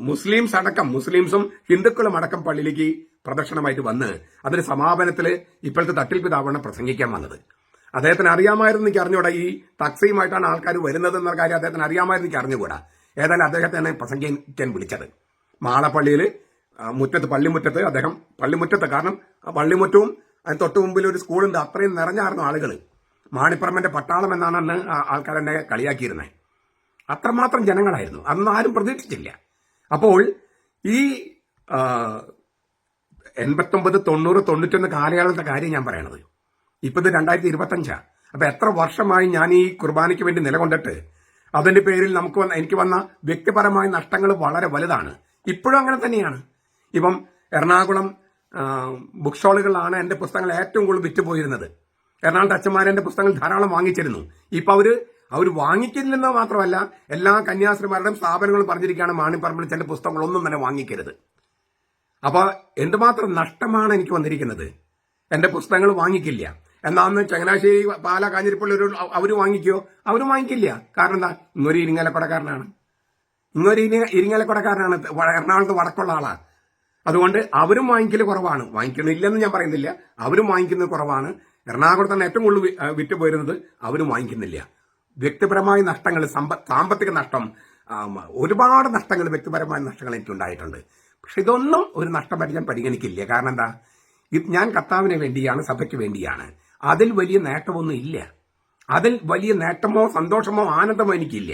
മുസ്ലിംസും ഹിന്ദുക്കളും അടക്കം പള്ളിയിലേക്ക് പ്രദക്ഷിണമായിട്ട് വന്ന് അതിന്റെ സമാപനത്തില് ഇപ്പോഴത്തെ തട്ടിൽ പിതാവാണ് പ്രസംഗിക്കാൻ വന്നത്. അദ്ദേഹത്തിന് അറിയാമായിരുന്നു, എനിക്ക് അറിഞ്ഞുകൂടാ ഈ തക്സയുമായിട്ടാണ് ആൾക്കാർ വരുന്നത് എന്ന കാര്യം അദ്ദേഹത്തിന് അറിയാമായിരുന്നു, എനിക്ക് അറിഞ്ഞുകൂടാ. ഏതായാലും അദ്ദേഹത്തെ തന്നെ പ്രസംഗിക്കാൻ വിളിച്ചത് മാളപ്പള്ളിയിൽ പള്ളിമുറ്റത്ത്. അദ്ദേഹം പള്ളിമുറ്റത്ത്, കാരണം പള്ളിമുറ്റവും അതിന് തൊട്ട് മുമ്പിൽ ഒരു സ്കൂളുണ്ട്, അത്രയും നിറഞ്ഞായിരുന്നു ആളുകൾ. മാണിപ്പറമ്പിന്റെ പട്ടാളം എന്നാണ് അന്ന് ആൾക്കാരെന്നെ കളിയാക്കിയിരുന്നത്. അത്രമാത്രം ജനങ്ങളായിരുന്നു. അന്ന് ആരും പ്രതീക്ഷിച്ചില്ല. അപ്പോൾ ഈ 89, 90, 91 കാലയളവിലത്തെ കാര്യം ഞാൻ പറയണത്. ഇപ്പൊ ഇത് 2025. അപ്പൊ എത്ര വർഷമായി ഞാൻ ഈ കുർബാനയ്ക്ക് വേണ്ടി നിലകൊണ്ടിട്ട് അതിന്റെ പേരിൽ എനിക്ക് വന്ന വ്യക്തിപരമായ നഷ്ടങ്ങൾ വളരെ വലുതാണ്. ഇപ്പോഴും അങ്ങനെ തന്നെയാണ്. ഇപ്പം എറണാകുളം ബുക്ക് സ്റ്റോളുകളിലാണ് എന്റെ പുസ്തകങ്ങൾ ഏറ്റവും കൂടുതൽ വിറ്റുപോയിരുന്നത്. എറണാകുളത്തെ അച്ഛന്മാരെ എന്റെ പുസ്തകങ്ങൾ ധാരാളം വാങ്ങിച്ചിരുന്നു. ഇപ്പൊ അവർ വാങ്ങിക്കുന്നില്ലെന്ന് മാത്രമല്ല, എല്ലാ കന്യാസ്ത്രീമാരുടെയും സ്ഥാപനങ്ങളും പറഞ്ഞിരിക്കുകയാണ്, മാണിപ്പറമ്പിലച്ചന്റെ പുസ്തകങ്ങളൊന്നും തന്നെ വാങ്ങിക്കരുത്. അപ്പൊ എന്തുമാത്രം നഷ്ടമാണ് എനിക്ക് വന്നിരിക്കുന്നത്. എന്റെ പുസ്തകങ്ങൾ വാങ്ങിക്കില്ല. എന്നാന്ന് ചങ്ങനാശ്ശേരി, പാല, കാഞ്ഞിരപ്പള്ളി അവര് വാങ്ങിക്കോ? അവരും വാങ്ങിക്കില്ല. കാരണം എന്താ? ഇങ്ങൊരു ഇരിങ്ങാലക്കുടക്കാരനാണ്. എറണാകുളത്ത് വടക്കുള്ള ആളാണ്. അതുകൊണ്ട് അവരും വാങ്ങിക്കല് കുറവാണ്. വാങ്ങിക്കണില്ലെന്ന് ഞാൻ പറയുന്നില്ല, അവരും വാങ്ങിക്കുന്നത് കുറവാണ്. എറണാകുളത്താണ് ഏറ്റവും കൂടുതൽ വിറ്റുപോയിരുന്നത്, അവരും വാങ്ങിക്കുന്നില്ല. വ്യക്തിപരമായ നഷ്ടങ്ങൾ, സാമ്പത്തിക നഷ്ടം, ഒരുപാട് നഷ്ടങ്ങൾ, വ്യക്തിപരമായ നഷ്ടങ്ങൾ എനിക്കുണ്ടായിട്ടുണ്ട്. പക്ഷെ ഇതൊന്നും ഒരു നഷ്ടമായിട്ട് ഞാൻ പരിഗണിക്കില്ല. കാരണം എന്താ? ഞാൻ കർത്താവിന് വേണ്ടിയാണ്, സഭയ്ക്ക് വേണ്ടിയാണ്. അതിൽ വലിയ നേട്ടമൊന്നും ഇല്ല. അതിൽ വലിയ നേട്ടമോ സന്തോഷമോ ആനന്ദമോ എനിക്കില്ല.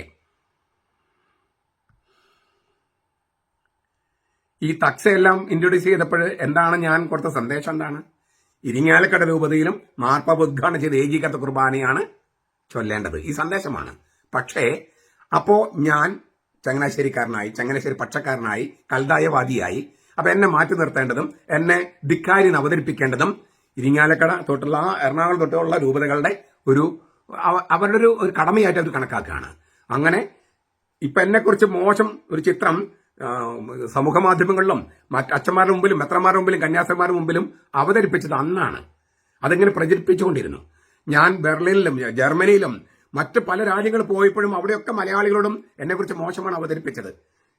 ഈ തക്സയെല്ലാം ഇൻട്രൊഡ്യൂസ് ചെയ്തപ്പോൾ എന്താണ് ഞാൻ കൊടുത്ത സന്ദേശം? എന്താണ്? ഇരിങ്ങാലക്കുട രൂപതയിലും മാർപ്പാപ്പ ഉദ്ഘാടനം ചെയ്ത ഏകീകൃത കുർബാനയാണ് ചൊല്ലേണ്ടത്. ഈ സന്ദേശമാണ്. പക്ഷേ അപ്പോ ഞാൻ ചങ്ങനാശ്ശേരിക്കാരനായി, ചങ്ങനാശ്ശേരി പക്ഷക്കാരനായി, കൽദായവാദിയായി. അപ്പൊ എന്നെ മാറ്റി നിർത്തേണ്ടതും എന്നെ ധിക്കാരിന്ന് അവതരിപ്പിക്കേണ്ടതും ഇരിങ്ങാലക്കുട തൊട്ടുള്ള, എറണാകുളം തൊട്ടുള്ള രൂപതകളുടെ അവരുടെ ഒരു കടമയായിട്ട് അവർ കണക്കാക്കുകയാണ്. അങ്ങനെ ഇപ്പൊ എന്നെക്കുറിച്ച് മോശം ഒരു ചിത്രം സമൂഹ മാധ്യമങ്ങളിലും അച്ഛന്മാരുടെ മുമ്പിലും, മെത്രന്മാരുടെ മുമ്പിലും, കന്യാസ്ത്രീമാരുടെ മുമ്പിലും അവതരിപ്പിച്ചത് അന്നാണ്. അതിങ്ങനെ പ്രചരിപ്പിച്ചുകൊണ്ടിരുന്നു. ഞാൻ ബെർലിനിലും ജർമ്മനിയിലും മറ്റ് പല രാജ്യങ്ങൾ പോയപ്പോഴും അവിടെയൊക്കെ മലയാളികളോടും എന്നെക്കുറിച്ച് മോശമാണ് അവതരിപ്പിച്ചത്.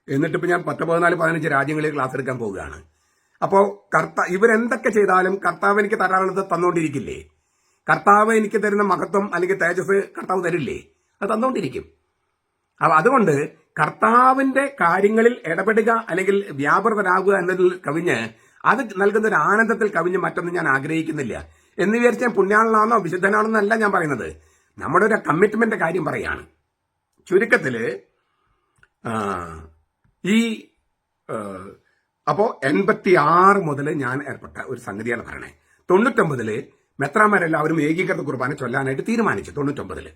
എന്നിട്ടിപ്പോൾ ഞാൻ 10, 14, 15 രാജ്യങ്ങളിൽ ക്ലാസ് എടുക്കാൻ പോവുകയാണ്. അപ്പോൾ ഇവരെന്തൊക്കെ ചെയ്താലും കർത്താവ് എനിക്ക് തരാനുള്ളത് തന്നുകൊണ്ടിരിക്കില്ലേ? കർത്താവ് എനിക്ക് തരുന്ന മഹത്വം അല്ലെങ്കിൽ തേജസ് കർത്താവ് തരില്ലേ? അത് തന്നുകൊണ്ടിരിക്കും. അതുകൊണ്ട് കർത്താവിന്റെ കാര്യങ്ങളിൽ ഇടപെടുക അല്ലെങ്കിൽ വ്യാപൃതരാകുക എന്നതിൽ കവിഞ്ഞ്, അത് നൽകുന്ന ഒരു ആനന്ദത്തിൽ കവിഞ്ഞ് മറ്റൊന്നും ഞാൻ ആഗ്രഹിക്കുന്നില്ല. എന്ന് വിചാരിച്ച് ഞാൻ പുണ്യാളനാണോ വിശുദ്ധനാണെന്നല്ല ഞാൻ പറയുന്നത്. നമ്മുടെ ഒരു കമ്മിറ്റ്മെന്റ് കാര്യം പറയാണ്. ചുരുക്കത്തില് അപ്പോ 86 മുതൽ ഞാൻ ഏർപ്പെട്ട ഒരു സംഗതിയാണ് പറയണേ. 99 മെത്രാന്മാരെല്ലാവരും ഏകീകൃത കുർബാന ചൊല്ലാനായിട്ട് തീരുമാനിച്ചു. 99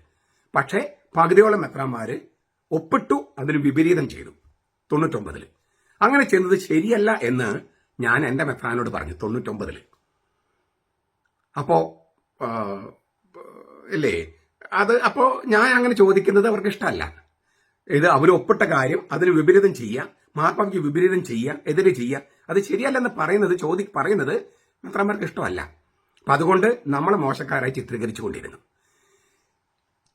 പക്ഷേ പകുതിയോളം മെത്രാന്മാര് ഒപ്പിട്ടു, അതിന് വിപരീതം ചെയ്തു. 99 അങ്ങനെ ചെയ്യുന്നത് ശരിയല്ല എന്ന് ഞാൻ എന്റെ മെത്രാനോട് പറഞ്ഞു. 99 അപ്പോ ഇല്ലേ അപ്പോ ഞാൻ അങ്ങനെ ചോദിക്കുന്നത് അവർക്ക് ഇഷ്ടമല്ല. ഇത് അവർ ഒപ്പിട്ട കാര്യം അതിന് വിപരീതം ചെയ്യുക, മാർപ്പാപ്പയ്ക്ക് വിപരീതം ചെയ്യുക, എതിരെ ചെയ്യുക, അത് ശരിയല്ലെന്ന് പറയുന്നത് മെത്രാന്മാർക്ക് ഇഷ്ടമല്ല. അപ്പൊ അതുകൊണ്ട് നമ്മളെ മോശക്കാരായി ചിത്രീകരിച്ചുകൊണ്ടിരുന്നു.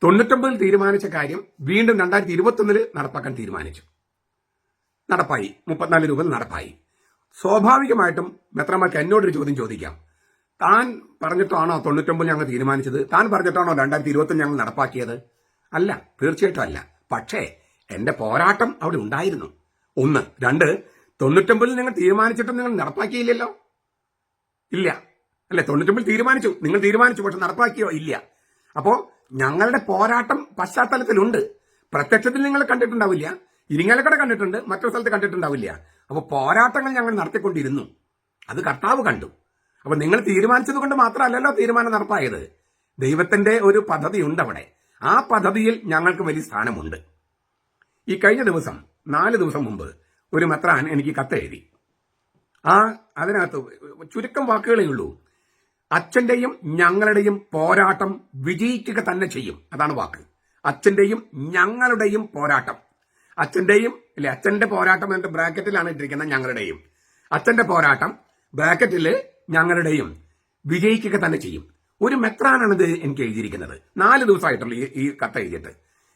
99 തീരുമാനിച്ച കാര്യം വീണ്ടും 2021 നടപ്പാക്കാൻ തീരുമാനിച്ചു. നടപ്പായി. 34 രൂപ നടപ്പായി. സ്വാഭാവികമായിട്ടും മെത്രാന്മാർക്ക് എന്നോടൊരു ചോദ്യം ചോദിക്കാം. താൻ പറഞ്ഞിട്ടാണോ 99 ഞങ്ങൾ തീരുമാനിച്ചത്? താൻ പറഞ്ഞിട്ടാണോ 2020 ഞങ്ങൾ നടപ്പാക്കിയത്? അല്ല, തീർച്ചയായിട്ടും അല്ല. പക്ഷേ എന്റെ പോരാട്ടം അവിടെ ഉണ്ടായിരുന്നു. 1. 2, 99 നിങ്ങൾ തീരുമാനിച്ചിട്ടും നിങ്ങൾ നടപ്പാക്കിയില്ലല്ലോ. ഇല്ല അല്ലെ? 99 തീരുമാനിച്ചു, നിങ്ങൾ തീരുമാനിച്ചു, പക്ഷെ നടപ്പാക്കിയോ? ഇല്ല. അപ്പോ ഞങ്ങളുടെ പോരാട്ടം പശ്ചാത്തലത്തിലുണ്ട്. പ്രത്യക്ഷത്തിൽ നിങ്ങൾ കണ്ടിട്ടുണ്ടാവില്ല, ഇരിങ്ങാലക്കുട കണ്ടിട്ടുണ്ട്, മറ്റൊരു സ്ഥലത്ത് കണ്ടിട്ടുണ്ടാവില്ല. അപ്പൊ പോരാട്ടങ്ങൾ ഞങ്ങൾ നടത്തിക്കൊണ്ടിരുന്നു, അത് കർത്താവ് കണ്ടു. അപ്പൊ നിങ്ങൾ തീരുമാനിച്ചത് കൊണ്ട് മാത്രമല്ലല്ലോ തീരുമാനം നടപ്പായത്. ദൈവത്തിന്റെ ഒരു പദ്ധതി ഉണ്ട് അവിടെ. ആ പദ്ധതിയിൽ ഞങ്ങൾക്ക് വലിയ സ്ഥാനമുണ്ട്. ഈ കഴിഞ്ഞ ദിവസം 4 ദിവസം മുമ്പ് ഒരു മെത്രാൻ എനിക്ക് കത്തെഴുതി. അതിനകത്ത് ചുരുക്കം വാക്കുകളേ ഉള്ളൂ. അച്ഛന്റെയും ഞങ്ങളുടെയും പോരാട്ടം വിജയിക്കുക തന്നെ ചെയ്യും. അതാണ് വാക്ക്. അച്ഛന്റെയും ഞങ്ങളുടെയും പോരാട്ടം. അച്ഛന്റെ പോരാട്ടം എന്നിട്ട് ബ്രാക്കറ്റിലാണ് ഇട്ടിരിക്കുന്നത് ഞങ്ങളുടെയും. അച്ഛന്റെ പോരാട്ടം ബ്രാക്കറ്റില് ഞങ്ങളുടെയും വിജയിക്കുക തന്നെ ചെയ്യും. ഒരു മെത്രാനാണിത് എനിക്ക് എഴുതിയിരിക്കുന്നത്. 4 ദിവസമായിട്ടുള്ള ഈ കത്ത് എഴുതിയിട്ട്.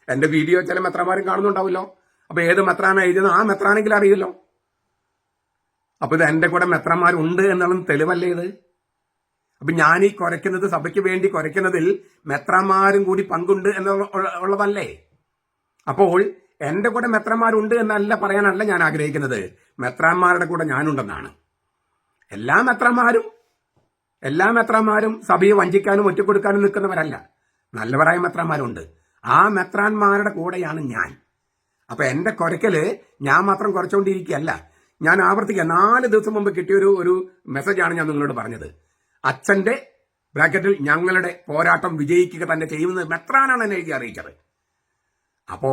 എന്റെ വീഡിയോ ചില മെത്രാന്മാരും കാണുന്നുണ്ടാവുമല്ലോ. അപ്പൊ ഏത് മെത്രാനാ എഴുതുന്നത്? ആ മെത്രാനെങ്കിലും അറിയില്ലോ. അപ്പൊ ഇത് എന്റെ കൂടെ മെത്രാന്മാരുണ്ട് എന്നുള്ള തെളിവല്ലേ ഇത്? അപ്പൊ ഞാൻ ഈ കുറയ്ക്കുന്നത്, സഭയ്ക്ക് വേണ്ടി കുറയ്ക്കുന്നതിൽ മെത്രാന്മാരും കൂടി പങ്കുണ്ട് എന്നുള്ളതല്ലേ? അപ്പോൾ എന്റെ കൂടെ മെത്രാന്മാരുണ്ട് എന്നല്ല പറയാനല്ല ഞാൻ ആഗ്രഹിക്കുന്നത്. മെത്രാന്മാരുടെ കൂടെ ഞാനുണ്ടെന്നാണ്. എല്ലാ മെത്രാന്മാരും സഭയെ വഞ്ചിക്കാനും ഒറ്റക്കൊടുക്കാനും നിൽക്കുന്നവരല്ല. നല്ലവരായ മെത്രാന്മാരുണ്ട്. ആ മെത്രാന്മാരുടെ കൂടെയാണ് ഞാൻ. അപ്പൊ എന്റെ കുറയ്ക്കല് ഞാൻ മാത്രം കുറച്ചുകൊണ്ടിരിക്കുകയല്ല. ഞാൻ ആവർത്തിക്കുക, 4 ദിവസം മുമ്പ് കിട്ടിയ ഒരു മെസ്സേജാണ് ഞാൻ നിങ്ങളോട് പറഞ്ഞത്. അച്ഛന്റെ ബ്രാക്കറ്റിൽ ഞങ്ങളുടെ പോരാട്ടം വിജയിക്കുക തന്നെ ചെയ്യുമെന്ന് മെത്രാനാണ് എന്നെ എഴുതി അറിയിച്ചത്. അപ്പോ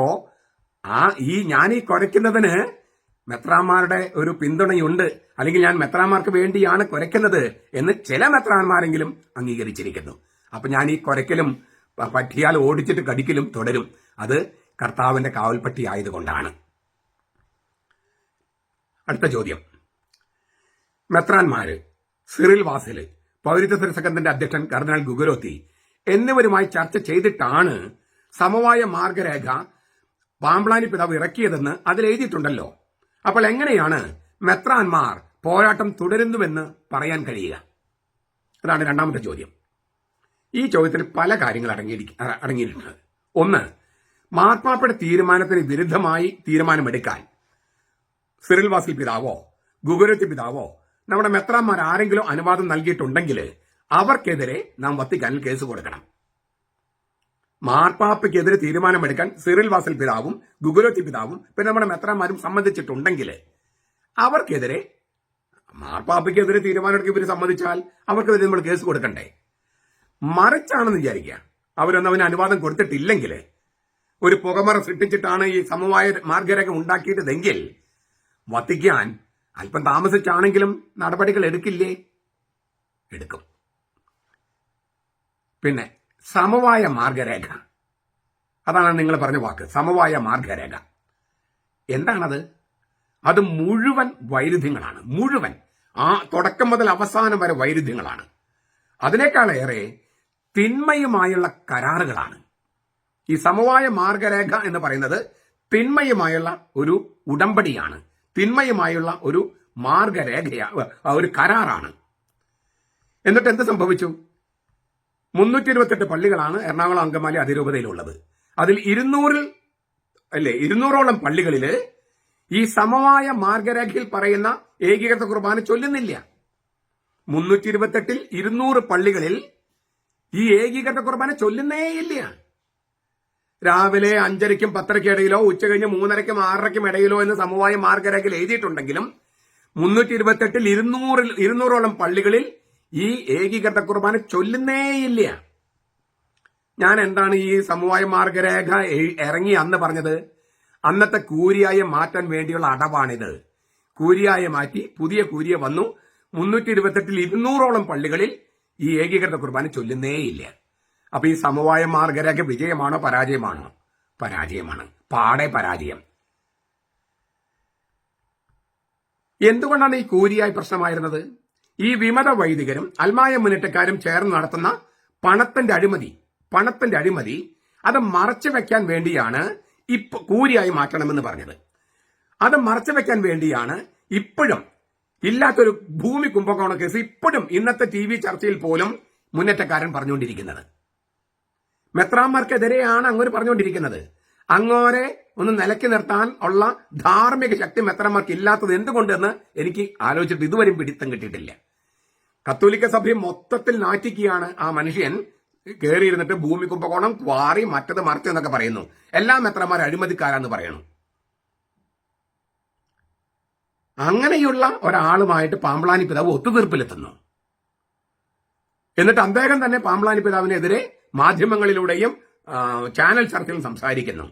ഞാൻ ഈ കുറയ്ക്കുന്നതിന് മെത്രാന്മാരുടെ ഒരു പിന്തുണയുണ്ട്, അല്ലെങ്കിൽ ഞാൻ മെത്രാന്മാർക്ക് വേണ്ടിയാണ് കുറയ്ക്കുന്നത് എന്ന് ചില മെത്രാന്മാരെങ്കിലും അംഗീകരിച്ചിരിക്കുന്നു. അപ്പൊ ഞാൻ ഈ കുറയ്ക്കലും പറ്റിയാൽ ഓടിച്ചിട്ട് കടിക്കലും തുടരും. അത് കർത്താവിന്റെ കാവൽപ്പട്ടി ആയതുകൊണ്ടാണ്. അടുത്ത ചോദ്യം. മെത്രാന്മാര് സിറിൽ വാസില്, പൗരത്വ തിരുസംഘത്തിന്റെ അധ്യക്ഷൻ കർദിനാൾ ഗുഗലോത്തി എന്നിവരുമായി ചർച്ച ചെയ്തിട്ടാണ് സമവായ മാർഗരേഖ പാമ്പ്ളാനി പിതാവ് ഇറക്കിയതെന്ന് അതിൽ എഴുതിയിട്ടുണ്ടല്ലോ. അപ്പോൾ എങ്ങനെയാണ് മെത്രാന്മാർ പോരാട്ടം തുടരുന്നുവെന്ന് പറയാൻ കഴിയുക? അതാണ് രണ്ടാമത്തെ ചോദ്യം. ഈ ചോദ്യത്തിൽ പല കാര്യങ്ങൾ അടങ്ങിയിട്ടുണ്ട്. 1, മാർപ്പാപ്പയുടെ തീരുമാനത്തിന് വിരുദ്ധമായി തീരുമാനമെടുക്കാൻ സിറിൽ വാസിൽ പിതാവോ ഗുഗലോത്തി പിതാവോ നമ്മുടെ മെത്രാന്മാർ ആരെങ്കിലും അനുവാദം നൽകിയിട്ടുണ്ടെങ്കിൽ അവർക്കെതിരെ നാം വത്തിക്കാനിൽ കേസ് കൊടുക്കണം. മാർപ്പാപ്പയ്ക്കെതിരെ തീരുമാനമെടുക്കാൻ സിറിൽ വാസിൽ പിതാവും ഗുഗലോത്തി പിതാവും പിന്നെ നമ്മുടെ മെത്രാന്മാരും സമ്മതിച്ചിട്ടുണ്ടെങ്കിൽ അവർക്കെതിരെ, മാർപ്പാപ്പയ്ക്കെതിരെ തീരുമാനമെടുക്കാൻ ഇവർ സമ്മതിച്ചാൽ അവർക്കെതിരെ നമ്മൾ കേസ് കൊടുക്കണ്ടേ? മറിച്ചാണെന്ന് വിചാരിക്കുക, അവരൊന്നും അവന് അനുവാദം കൊടുത്തിട്ടില്ലെങ്കിൽ, ഒരു പുകമറ സൃഷ്ടിച്ചിട്ടാണ് ഈ സമവായ മാർഗരേഖ ഉണ്ടാക്കിയതെങ്കിൽ വത്തിക്കാൻ അല്പം താമസിച്ചാണെങ്കിലും നടപടികൾ എടുക്കില്ലേ? എടുക്കും. പിന്നെ സമവായ മാർഗരേഖ, അതാണ് നിങ്ങൾ പറഞ്ഞ വാക്ക്, സമവായ മാർഗരേഖ. എന്താണത്? അത് മുഴുവൻ വൈരുദ്ധ്യങ്ങളാണ്. മുഴുവൻ, തുടക്കം മുതൽ അവസാനം വരെ വൈരുദ്ധ്യങ്ങളാണ്. അതിനേക്കാളേറെ തിന്മയുമായുള്ള കരാറുകളാണ്. ഈ സമവായ മാർഗരേഖ എന്ന് പറയുന്നത് തിന്മയുമായുള്ള ഒരു ഉടമ്പടിയാണ്, തിന്മയുമായുള്ള ഒരു മാർഗരേഖയാണ്, ഒരു കരാറാണ്. എന്നിട്ട് എന്ത് സംഭവിച്ചു? 328 പള്ളികളാണ് എറണാകുളം അങ്കമാലി അതിരൂപതയിലുള്ളത്. അതിൽ 200ഓളം പള്ളികളിൽ ഈ സമവായ മാർഗരേഖയിൽ പറയുന്ന ഏകീകൃത കുർബാന ചൊല്ലുന്നില്ല. 328ൽ 200 പള്ളികളിൽ ഈ ഏകീകൃത കുർബാന ചൊല്ലുന്നേയില്ല. രാവിലെ 5:30ക്കും 10:30ക്കും ഇടയിലോ ഉച്ച കഴിഞ്ഞ് 3:30ക്കും 6:30ക്കും ഇടയിലോ എന്ന് സമവായ മാർഗരേഖയിൽ എഴുതിയിട്ടുണ്ടെങ്കിലും 328ൽ 200ഓളം പള്ളികളിൽ ഈ ഏകീകൃത കുർബാന ചൊല്ലുന്നേയില്ല. ഞാൻ എന്താണ് ഈ സമവായ മാർഗരേഖ ഇറങ്ങി അന്ന് പറഞ്ഞത്? അന്നത്തെ കൂരിയായെ മാറ്റാൻ വേണ്ടിയുള്ള അടവാണിത്. കൂരിയായെ മാറ്റി പുതിയ കൂരിയ വന്നു. 328ൽ 200ഓളം പള്ളികളിൽ ഈ ഏകീകൃത കുർബാന ചൊല്ലുന്നേയില്ല. അപ്പൊ ഈ സമവായ മാർഗരേഖ വിജയമാണോ പരാജയമാണോ? പരാജയമാണ്, പാടെ പരാജയം. എന്തുകൊണ്ടാണ് ഈ കൂരിയായി പ്രശ്നമായിരുന്നത്? ഈ വിമത വൈദികരും അൽമായ മുന്നേറ്റക്കാരും ചേർന്ന് നടത്തുന്ന പണത്തിന്റെ അഴിമതി അത് മറച്ചു വെക്കാൻ വേണ്ടിയാണ് കൂരിയായി മാറ്റണമെന്ന് പറഞ്ഞത്. അത് മറച്ചു വെക്കാൻ വേണ്ടിയാണ് ഇപ്പോഴും ഇല്ലാത്തൊരു ഭൂമി കുംഭകോണ കേസ് ഇപ്പോഴും ഇന്നത്തെ TV ചർച്ചയിൽ പോലും മുന്നേറ്റക്കാരൻ പറഞ്ഞുകൊണ്ടിരിക്കുന്നത്. മെത്രാന്മാർക്കെതിരെയാണ് അങ്ങോര് പറഞ്ഞുകൊണ്ടിരിക്കുന്നത്. അങ്ങോരെ ഒന്ന് നിലയ്ക്ക് നിർത്താൻ ഉള്ള ധാർമ്മിക ശക്തി മെത്രാന്മാർക്ക് ഇല്ലാത്തത് എന്തുകൊണ്ടെന്ന് എനിക്ക് ആലോചിച്ചിട്ട് ഇതുവരെയും പിടിത്തം കിട്ടിയിട്ടില്ല. കത്തോലിക്ക സഭയെ മൊത്തത്തിൽ നാറ്റിക്കുകയാണ് ആ മനുഷ്യൻ. കയറിയിരുന്നിട്ട് ഭൂമി കുംഭകോണം, ക്വാറി, മറ്റത് മറിച്ച് എന്നൊക്കെ പറയുന്നു. എല്ലാ മെത്രാന്മാരും അഴിമതിക്കാരാന്ന് പറയണു. അങ്ങനെയുള്ള ഒരാളുമായിട്ട് പാമ്പ്ളാനി പിതാവ് ഒത്തുതീർപ്പിലെത്തുന്നു. എന്നിട്ട് അദ്ദേഹം തന്നെ പാമ്പ്ളാനി പിതാവിനെതിരെ മാധ്യമങ്ങളിലൂടെയും ചാനൽ ചർച്ചയിലും സംസാരിക്കുന്നു.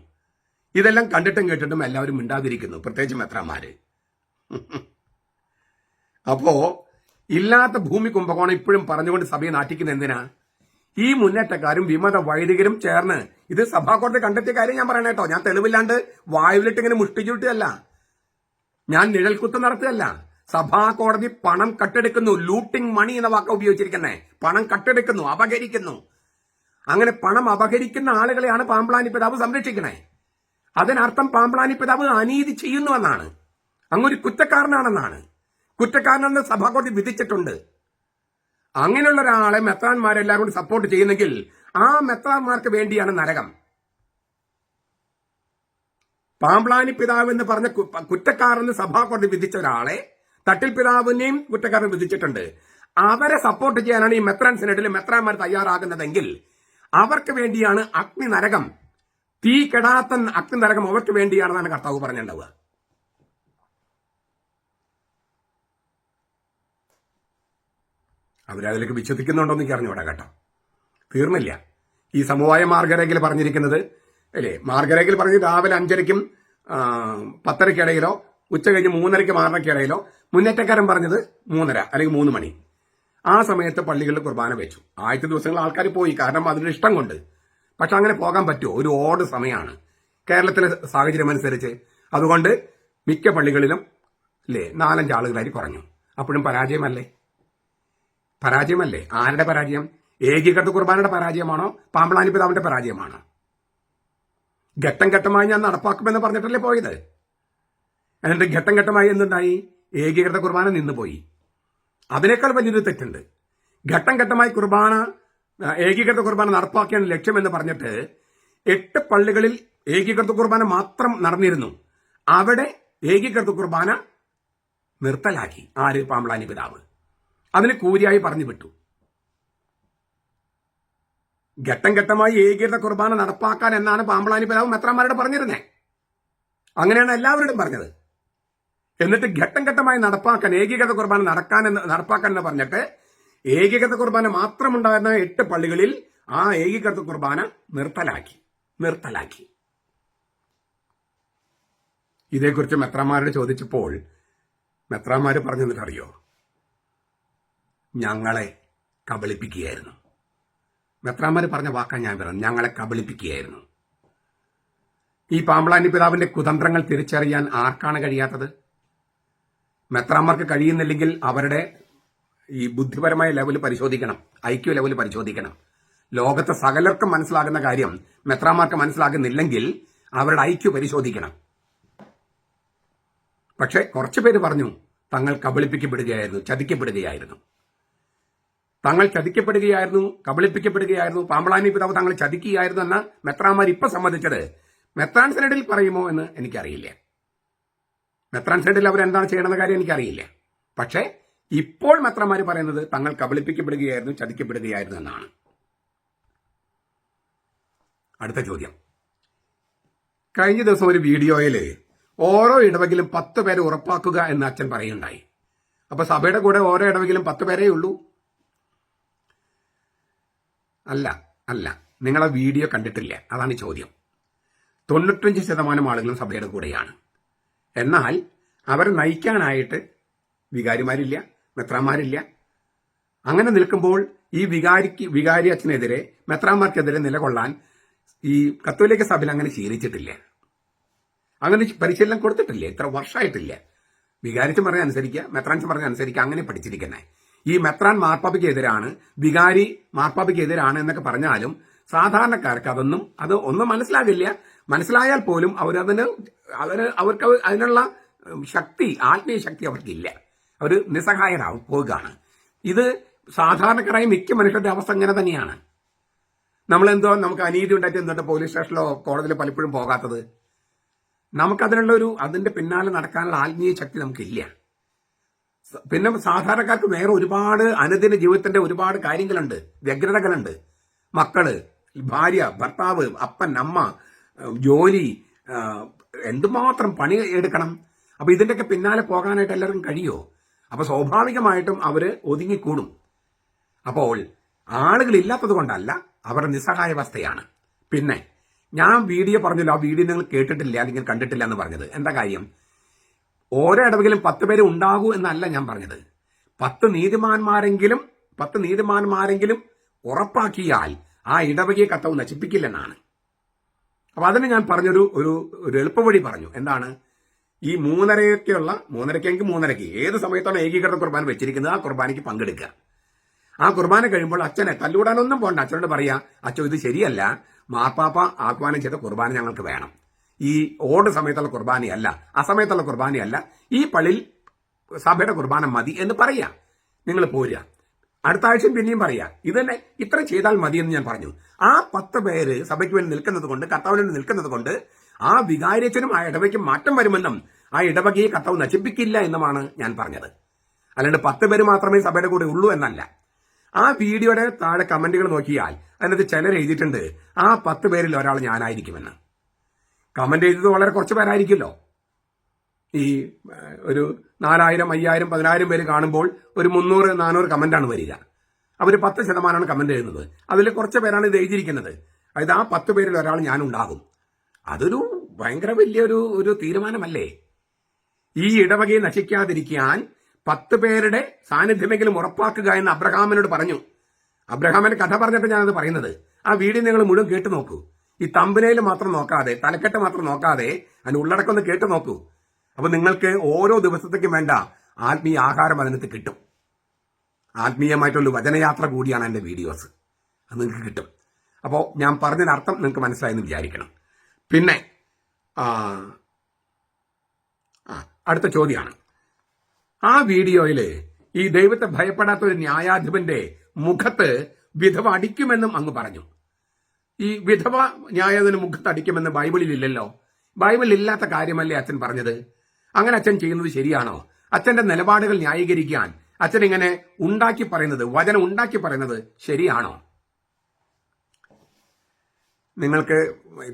ഇതെല്ലാം കണ്ടിട്ടും കേട്ടിട്ടും എല്ലാവരും മിണ്ടാതിരിക്കുന്നു, പ്രത്യേകിച്ച് മെത്രാന്മാര്. അപ്പോ ഇല്ലാത്ത ഭൂമി കുംഭകോണം ഇപ്പോഴും പറഞ്ഞുകൊണ്ട് സഭയെ നാട്ടിക്കുന്ന എന്തിനാ? ഈ മുന്നേറ്റക്കാരും വിമത വൈദികരും ചേർന്ന് ഇത് സഭാകോടതി കണ്ടെത്തിയ കാര്യം ഞാൻ പറയണ കേട്ടോ. ഞാൻ തെളിവില്ലാണ്ട് വായുവിലിട്ട് ഇങ്ങനെ മുഷ്ടിച്ചുവിട്ടല്ല, ഞാൻ നിഴൽക്കുത്ത് നടത്തുകയല്ല. സഭാകോടതി പണം കട്ടെടുക്കുന്നു. ലൂട്ടിംഗ് മണി എന്ന വാക്ക ഉപയോഗിച്ചിരിക്കുന്നേ. പണം കട്ടെടുക്കുന്നു, അപഹരിക്കുന്നു. അങ്ങനെ പണം അപഹരിക്കുന്ന ആളുകളെയാണ് പാമ്പ്ളാനി പിതാവ് സംരക്ഷിക്കണേ. അതിനർത്ഥം പാമ്പ്ളാനി പിതാവ് അനീതി ചെയ്യുന്നുവെന്നാണ്, അങ്ങൊരു കുറ്റക്കാരനാണെന്നാണ്. കുറ്റക്കാരനെന്ന് സഭാകോടതി വിധിച്ചിട്ടുണ്ട്. അങ്ങനെയുള്ള ഒരാളെ മെത്രാന്മാരെല്ലാവരും കൂടി സപ്പോർട്ട് ചെയ്യുന്നെങ്കിൽ ആ മെത്രാന്മാർക്ക് വേണ്ടിയാണ് നരകം. പാമ്പ്ളാനി പിതാവ് എന്ന് പറഞ്ഞ കുറ്റക്കാരെന്ന് സഭാകോടതി വിധിച്ച ഒരാളെ തട്ടിൽ പിതാവിനെയും കുറ്റക്കാരൻ വിധിച്ചിട്ടുണ്ട്. അവരെ സപ്പോർട്ട് ചെയ്യാനാണ് ഈ മെത്രാൻ സിനഡിൽ മെത്രാന്മാർ തയ്യാറാകുന്നതെങ്കിൽ അവർക്ക് വേണ്ടിയാണ് അഗ്നി നരകം. തീ കെടാത്ത അഗ്നി നരകം അവർക്ക് വേണ്ടിയാണെന്നാണ് കർത്താവ് പറഞ്ഞിട്ടുണ്ടാവുക. അവരതിലേക്ക് വിശ്വസിക്കുന്നുണ്ടോ എന്ന് എനിക്ക് അറിഞ്ഞൂടാ കേട്ടോ. തീർന്നില്ല. ഈ സമവായ മാർഗരേഖയിൽ പറഞ്ഞിരിക്കുന്നത് അല്ലേ, മാർഗരേഖയിൽ പറഞ്ഞ് രാവിലെ 5:30ക്കും 10:30 ഉച്ച കഴിഞ്ഞ് 3:30 6:30 മുന്നേറ്റക്കാരൻ പറഞ്ഞത് 3:30 അല്ലെങ്കിൽ 3 മണി. ആ സമയത്ത് പള്ളികളിൽ കുർബാന വെച്ചു. ആദ്യത്തെ ദിവസങ്ങൾ ആൾക്കാർ പോയി, കാരണം അതിന്റെ ഇഷ്ടം കൊണ്ട്. പക്ഷെ അങ്ങനെ പോകാൻ പറ്റുമോ? ഒരു ഓട് സമയമാണ് കേരളത്തിലെ സാഹചര്യം അനുസരിച്ച്. അതുകൊണ്ട് മിക്ക പള്ളികളിലും അല്ലേ 4-5 ആളുകളായി കുറഞ്ഞു. അപ്പോഴും പരാജയമല്ലേ? ആരുടെ പരാജയം? ഏകീകൃത കുർബാനയുടെ പരാജയമാണോ പാമ്പ്ളാനി പിതാവിന്റെ പരാജയമാണോ? ഘട്ടം ഘട്ടമായി ഞാൻ നടപ്പാക്കുമെന്ന് പറഞ്ഞിട്ടല്ലേ പോയത്. എന്നിട്ട് ഘട്ടം ഘട്ടമായി എന്തുണ്ടായി? ഏകീകൃത കുർബാന നിന്നുപോയി. അതിനേക്കാൾ വലിയൊരു തെറ്റുണ്ട്. ഘട്ടം ഘട്ടമായി ഏകീകൃത കുർബാന നടപ്പാക്കിയാണ് ലക്ഷ്യമെന്ന് പറഞ്ഞിട്ട് 8 പള്ളികളിൽ ഏകീകൃത കുർബാന മാത്രം നടന്നിരുന്നു. അവിടെ ഏകീകൃത കുർബാന നിർത്തലാക്കി. ആര്? പാമ്പ്ളാനി പിതാവ്. അതിന് കൂലിയായി പറഞ്ഞു വിട്ടു. ഘട്ടം ഘട്ടമായി ഏകീകൃത കുർബാന നടപ്പാക്കാൻ എന്നാണ് പാമ്പ്ളാനി പിതാവ് മെത്രാന്മാരോട് പറഞ്ഞിരുന്നേ. അങ്ങനെയാണ് എല്ലാവരോടും പറഞ്ഞത്. എന്നിട്ട് ഘട്ടം ഘട്ടമായി നടപ്പാക്കാൻ, ഏകീകൃത കുർബാന നടപ്പാക്കാൻ എന്ന് പറഞ്ഞിട്ട് ഏകീകൃത കുർബാന മാത്രമുണ്ടായിരുന്ന 8 പള്ളികളിൽ ആ ഏകീകൃത കുർബാന നിർത്തലാക്കി. ഇതേക്കുറിച്ച് മെത്രാന്മാരോട് ചോദിച്ചപ്പോൾ മെത്രാന്മാര് പറഞ്ഞെന്നിട്ടറിയോ? ഞങ്ങളെ കബളിപ്പിക്കുകയായിരുന്നു. മെത്രാന്മാര് പറഞ്ഞ വാക്കാൻ ഞാൻ പറഞ്ഞു, ഞങ്ങളെ കബളിപ്പിക്കുകയായിരുന്നു. ഈ പാമ്പ്ളാനി പിതാവിന്റെ കുതന്ത്രങ്ങൾ തിരിച്ചറിയാൻ ആർക്കാണ് കഴിയാത്തത്? മെത്രാന്മാർക്ക് കഴിയുന്നില്ലെങ്കിൽ അവരുടെ ഈ ബുദ്ധിപരമായ ലെവൽ പരിശോധിക്കണം, IQ ലെവൽ പരിശോധിക്കണം. ലോകത്തെ സകലർക്കും മനസ്സിലാകുന്ന കാര്യം മെത്രാന്മാർക്ക് മനസ്സിലാകുന്നില്ലെങ്കിൽ അവരുടെ IQ പരിശോധിക്കണം. പക്ഷെ കുറച്ചു പേര് പറഞ്ഞു തങ്ങൾ കബളിപ്പിക്കപ്പെടുകയായിരുന്നു, ചതിക്കപ്പെടുകയായിരുന്നു. കബളിപ്പിക്കപ്പെടുകയായിരുന്നു. പാമ്പ്ളാനി പിതാവ് തങ്ങൾ ചതിക്കുകയായിരുന്നു എന്ന മെത്രാന്മാർ ഇപ്പൊ സമ്മതിച്ചത് മെത്രാൻ സിനഡിൽ പറയുമോ എന്ന് എനിക്കറിയില്ല. മെത്രാൻ സിനഡിൽ അവരെന്താണ് ചെയ്യണമെന്ന കാര്യം എനിക്കറിയില്ല. പക്ഷേ ഇപ്പോൾ മെത്രാന്മാർ പറയുന്നത് തങ്ങൾ കബളിപ്പിക്കപ്പെടുകയായിരുന്നു, ചതിക്കപ്പെടുകയായിരുന്നു എന്നാണ്. അടുത്ത ചോദ്യം. കഴിഞ്ഞ ദിവസം ഒരു വീഡിയോയിൽ ഓരോ ഇടവകിലും 10 പേരെ ഉറപ്പാക്കുക എന്ന് അച്ഛൻ പറയുണ്ടായി. അപ്പൊ സഭയുടെ കൂടെ ഓരോ ഇടവകിലും 10 പേരേ ഉള്ളൂ? അല്ല, നിങ്ങളെ വീഡിയോ കണ്ടിട്ടില്ല, അതാണ് ചോദ്യം. 95% ആളുകളും സഭയുടെ കൂടെയാണ്. എന്നാൽ അവരെ നയിക്കാനായിട്ട് വികാരിമാരില്ല, മെത്രാന്മാരില്ല. അങ്ങനെ നിൽക്കുമ്പോൾ ഈ വികാരി അച്ഛനെതിരെ, മെത്രാന്മാർക്കെതിരെ നിലകൊള്ളാൻ ഈ കത്തോലിക്ക സഭയിൽ അങ്ങനെ ശീലിച്ചിട്ടില്ല. അങ്ങനെ പരിശീലനം കൊടുത്തിട്ടില്ല. ഇത്ര വർഷമായിട്ടില്ല. വികാരിച്ചും പറഞ്ഞ അനുസരിക്കുക, മെത്രാൻസും പറഞ്ഞ അനുസരിക്കുക, അങ്ങനെ പഠിച്ചിരിക്കുന്നത്. ഈ മെത്രാൻ മാർപ്പാപ്പയ്ക്കെതിരാണ്, വികാരി മാർപ്പാപ്പയ്ക്കെതിരാണ് എന്നൊക്കെ പറഞ്ഞാലും സാധാരണക്കാർക്ക് അത് ഒന്നും മനസ്സിലാകില്ല. മനസ്സിലായാൽ പോലും അവർക്ക് അതിനുള്ള ശക്തി, ആത്മീയ ശക്തി അവർക്കില്ല. അവർ നിസ്സഹായരാകും പോവുകയാണ്. ഇത് സാധാരണക്കാരായ മിക്ക മനുഷ്യരുടെ അവസ്ഥ ഇങ്ങനെ തന്നെയാണ്. നമ്മളെന്തോ നമുക്ക് അനീതി ഉണ്ടായിട്ട് എന്നിട്ട് പോലീസ് സ്റ്റേഷനിലോ കോടതിയിലോ പലപ്പോഴും പോകാത്തത്? അതിന്റെ പിന്നാലെ നടക്കാനുള്ള ആത്മീയ ശക്തി നമുക്കില്ല. പിന്നെ സാധാരണക്കാർക്ക് വേറെ ഒരുപാട് അനുദിന ജീവിതത്തിന്റെ ഒരുപാട് കാര്യങ്ങളുണ്ട്, വ്യഗ്രതകളുണ്ട്. മക്കള്, ഭാര്യ, ഭർത്താവ്, അപ്പൻ, അമ്മ, ജോലി, എന്തുമാത്രം പണി എടുക്കണം. അപ്പൊ ഇതിന്റെയൊക്കെ പിന്നാലെ പോകാനായിട്ട് എല്ലാവർക്കും കഴിയോ? അപ്പൊ സ്വാഭാവികമായിട്ടും അവര് ഒതുങ്ങിക്കൂടും. അപ്പോൾ ആളുകളില്ലാത്തത് കൊണ്ടല്ല, അവരുടെ നിസ്സഹായാവസ്ഥയാണ്. പിന്നെ ഞാൻ വീഡിയോ പറഞ്ഞല്ലോ, ആ വീഡിയോ നിങ്ങൾ കേട്ടിട്ടില്ല അല്ലെങ്കിൽ കണ്ടിട്ടില്ല എന്ന് പറഞ്ഞത് എന്താ കാര്യം? ഓരോ ഇടവകയിലും 10 പേര് ഉണ്ടാകൂ എന്നല്ല ഞാൻ പറഞ്ഞത്. 10 നീതിമാന്മാരെങ്കിലും ഉറപ്പാക്കിയാൽ ആ ഇടവകയെ കർത്താവ് നശിപ്പിക്കില്ലെന്നാണ്. അപ്പൊ അതിന് ഞാൻ പറഞ്ഞൊരു ഒരു എളുപ്പവഴി പറഞ്ഞു. എന്താണ്? ഈ 3:30 ഏത് സമയത്താണ് ഏകീകൃത കുർബാന വെച്ചിരിക്കുന്നത്, ആ കുർബാനയ്ക്ക് പങ്കെടുക്കുക. ആ കുർബാന കഴിയുമ്പോൾ അച്ഛനെ തല്ലൂടാനൊന്നും പോകണ്ട. അച്ഛനോട് പറയാ, അച്ഛൻ ഇത് ശരിയല്ല, മാർപ്പാപ്പ ആഹ്വാനം ചെയ്ത കുർബാന ഞങ്ങൾക്ക് വേണം. ഈ ഓട് സമയത്തുള്ള കുർബാനയല്ല, അസമയത്തുള്ള കുർബാനയല്ല, ഈ പള്ളിയിൽ സഭയുടെ കുർബാന മതി എന്ന് പറയാ. നിങ്ങൾ പോരുക. അടുത്ത ആഴ്ചയും പിന്നെയും പറയാ. ഇതന്നെ ഇത്ര ചെയ്താൽ മതിയെന്ന് ഞാൻ പറഞ്ഞു. ആ 10 പേര് സഭയ്ക്ക് വേണ്ടി നിൽക്കുന്നത് കൊണ്ട്, കർത്താവിന് വേണ്ടി നിൽക്കുന്നത് കൊണ്ട് ആ വികാരിയച്ഛനും ആ ഇടവയ്ക്ക് മാറ്റം വരുമെന്നും ആ ഇടവകയെ കർത്താവ് നശിപ്പിക്കില്ല എന്നുമാണ് ഞാൻ പറഞ്ഞത്. അല്ലാണ്ട് 10 പേര് മാത്രമേ സഭയുടെ കൂടെ ഉള്ളൂ എന്നല്ല. ആ വീഡിയോയുടെ താഴെ കമന്റുകൾ നോക്കിയാൽ അതിനകത്ത് ചിലർ എഴുതിയിട്ടുണ്ട്, ആ 10 പേരിൽ ഒരാൾ ഞാനായിരിക്കുമെന്ന്. കമന്റ് ചെയ്തത് വളരെ കുറച്ച് പേരായിരിക്കുമല്ലോ. ഈ ഒരു 4000, 5000, 10000 പേര് കാണുമ്പോൾ ഒരു 300-400 കമന്റാണ് വരിക. അവർ 10% കമന്റ് എഴുതുന്നത്. അതിൽ കുറച്ച് പേരാണ് ഇത് എഴുതിയിരിക്കുന്നത്. അതായത് ആ 10 പേരിൽ ഒരാൾ ഞാനുണ്ടാകും. അതൊരു ഭയങ്കര വലിയൊരു തീരുമാനമല്ലേ? ഈ ഇടവകയെ നശിക്കാതിരിക്കാൻ 10 പേരുടെ സാന്നിധ്യമെങ്കിലും ഉറപ്പാക്കുക എന്ന് അബ്രഹാമിനോട് പറഞ്ഞു. അബ്രഹാമിന്റെ കഥ പറഞ്ഞിട്ട് ഞാനത് പറയുന്നത്. ആ വീഡിയോ നിങ്ങൾ മുഴുവൻ കേട്ടു നോക്കൂ. ഈ തമ്പനയിൽ മാത്രം നോക്കാതെ, തലക്കെട്ട് മാത്രം നോക്കാതെ അതിന് ഉള്ളടക്കം ഒന്ന് കേട്ടു നോക്കൂ. അപ്പൊ നിങ്ങൾക്ക് ഓരോ ദിവസത്തേക്കും വേണ്ട ആത്മീയ ആഹാരം അതിനകത്ത് കിട്ടും. ആത്മീയമായിട്ടുള്ള വചനയാത്ര കൂടിയാണ് എൻ്റെ വീഡിയോസ്. അത് നിങ്ങൾക്ക് കിട്ടും. അപ്പോൾ ഞാൻ പറഞ്ഞതിനർത്ഥം നിങ്ങൾക്ക് മനസ്സിലായെന്ന് വിചാരിക്കണം. പിന്നെ അടുത്ത ചോദ്യമാണ്. ആ വീഡിയോയിൽ ഈ ദൈവത്തെ ഭയപ്പെടാത്ത ഒരു ന്യായാധിപന്റെ മുഖത്ത് വിധവ അടിക്കുമെന്നും അങ്ങ് പറഞ്ഞു. ഈ വിധവ ന്യായാധിപന് മുഖത്ത് അടിക്കുമെന്ന് ബൈബിളിൽ ഇല്ലല്ലോ. ബൈബിളിൽ ഇല്ലാത്ത കാര്യമല്ലേ അച്ഛൻ പറഞ്ഞത്? അങ്ങനെ അച്ഛൻ ചെയ്യുന്നത് ശരിയാണോ? അച്ഛന്റെ നിലപാടുകൾ ന്യായീകരിക്കാൻ അച്ഛൻ ഇങ്ങനെ ഉണ്ടാക്കി പറയുന്നത്, വചനം ഉണ്ടാക്കി പറയുന്നത് ശരിയാണോ? നിങ്ങൾക്ക്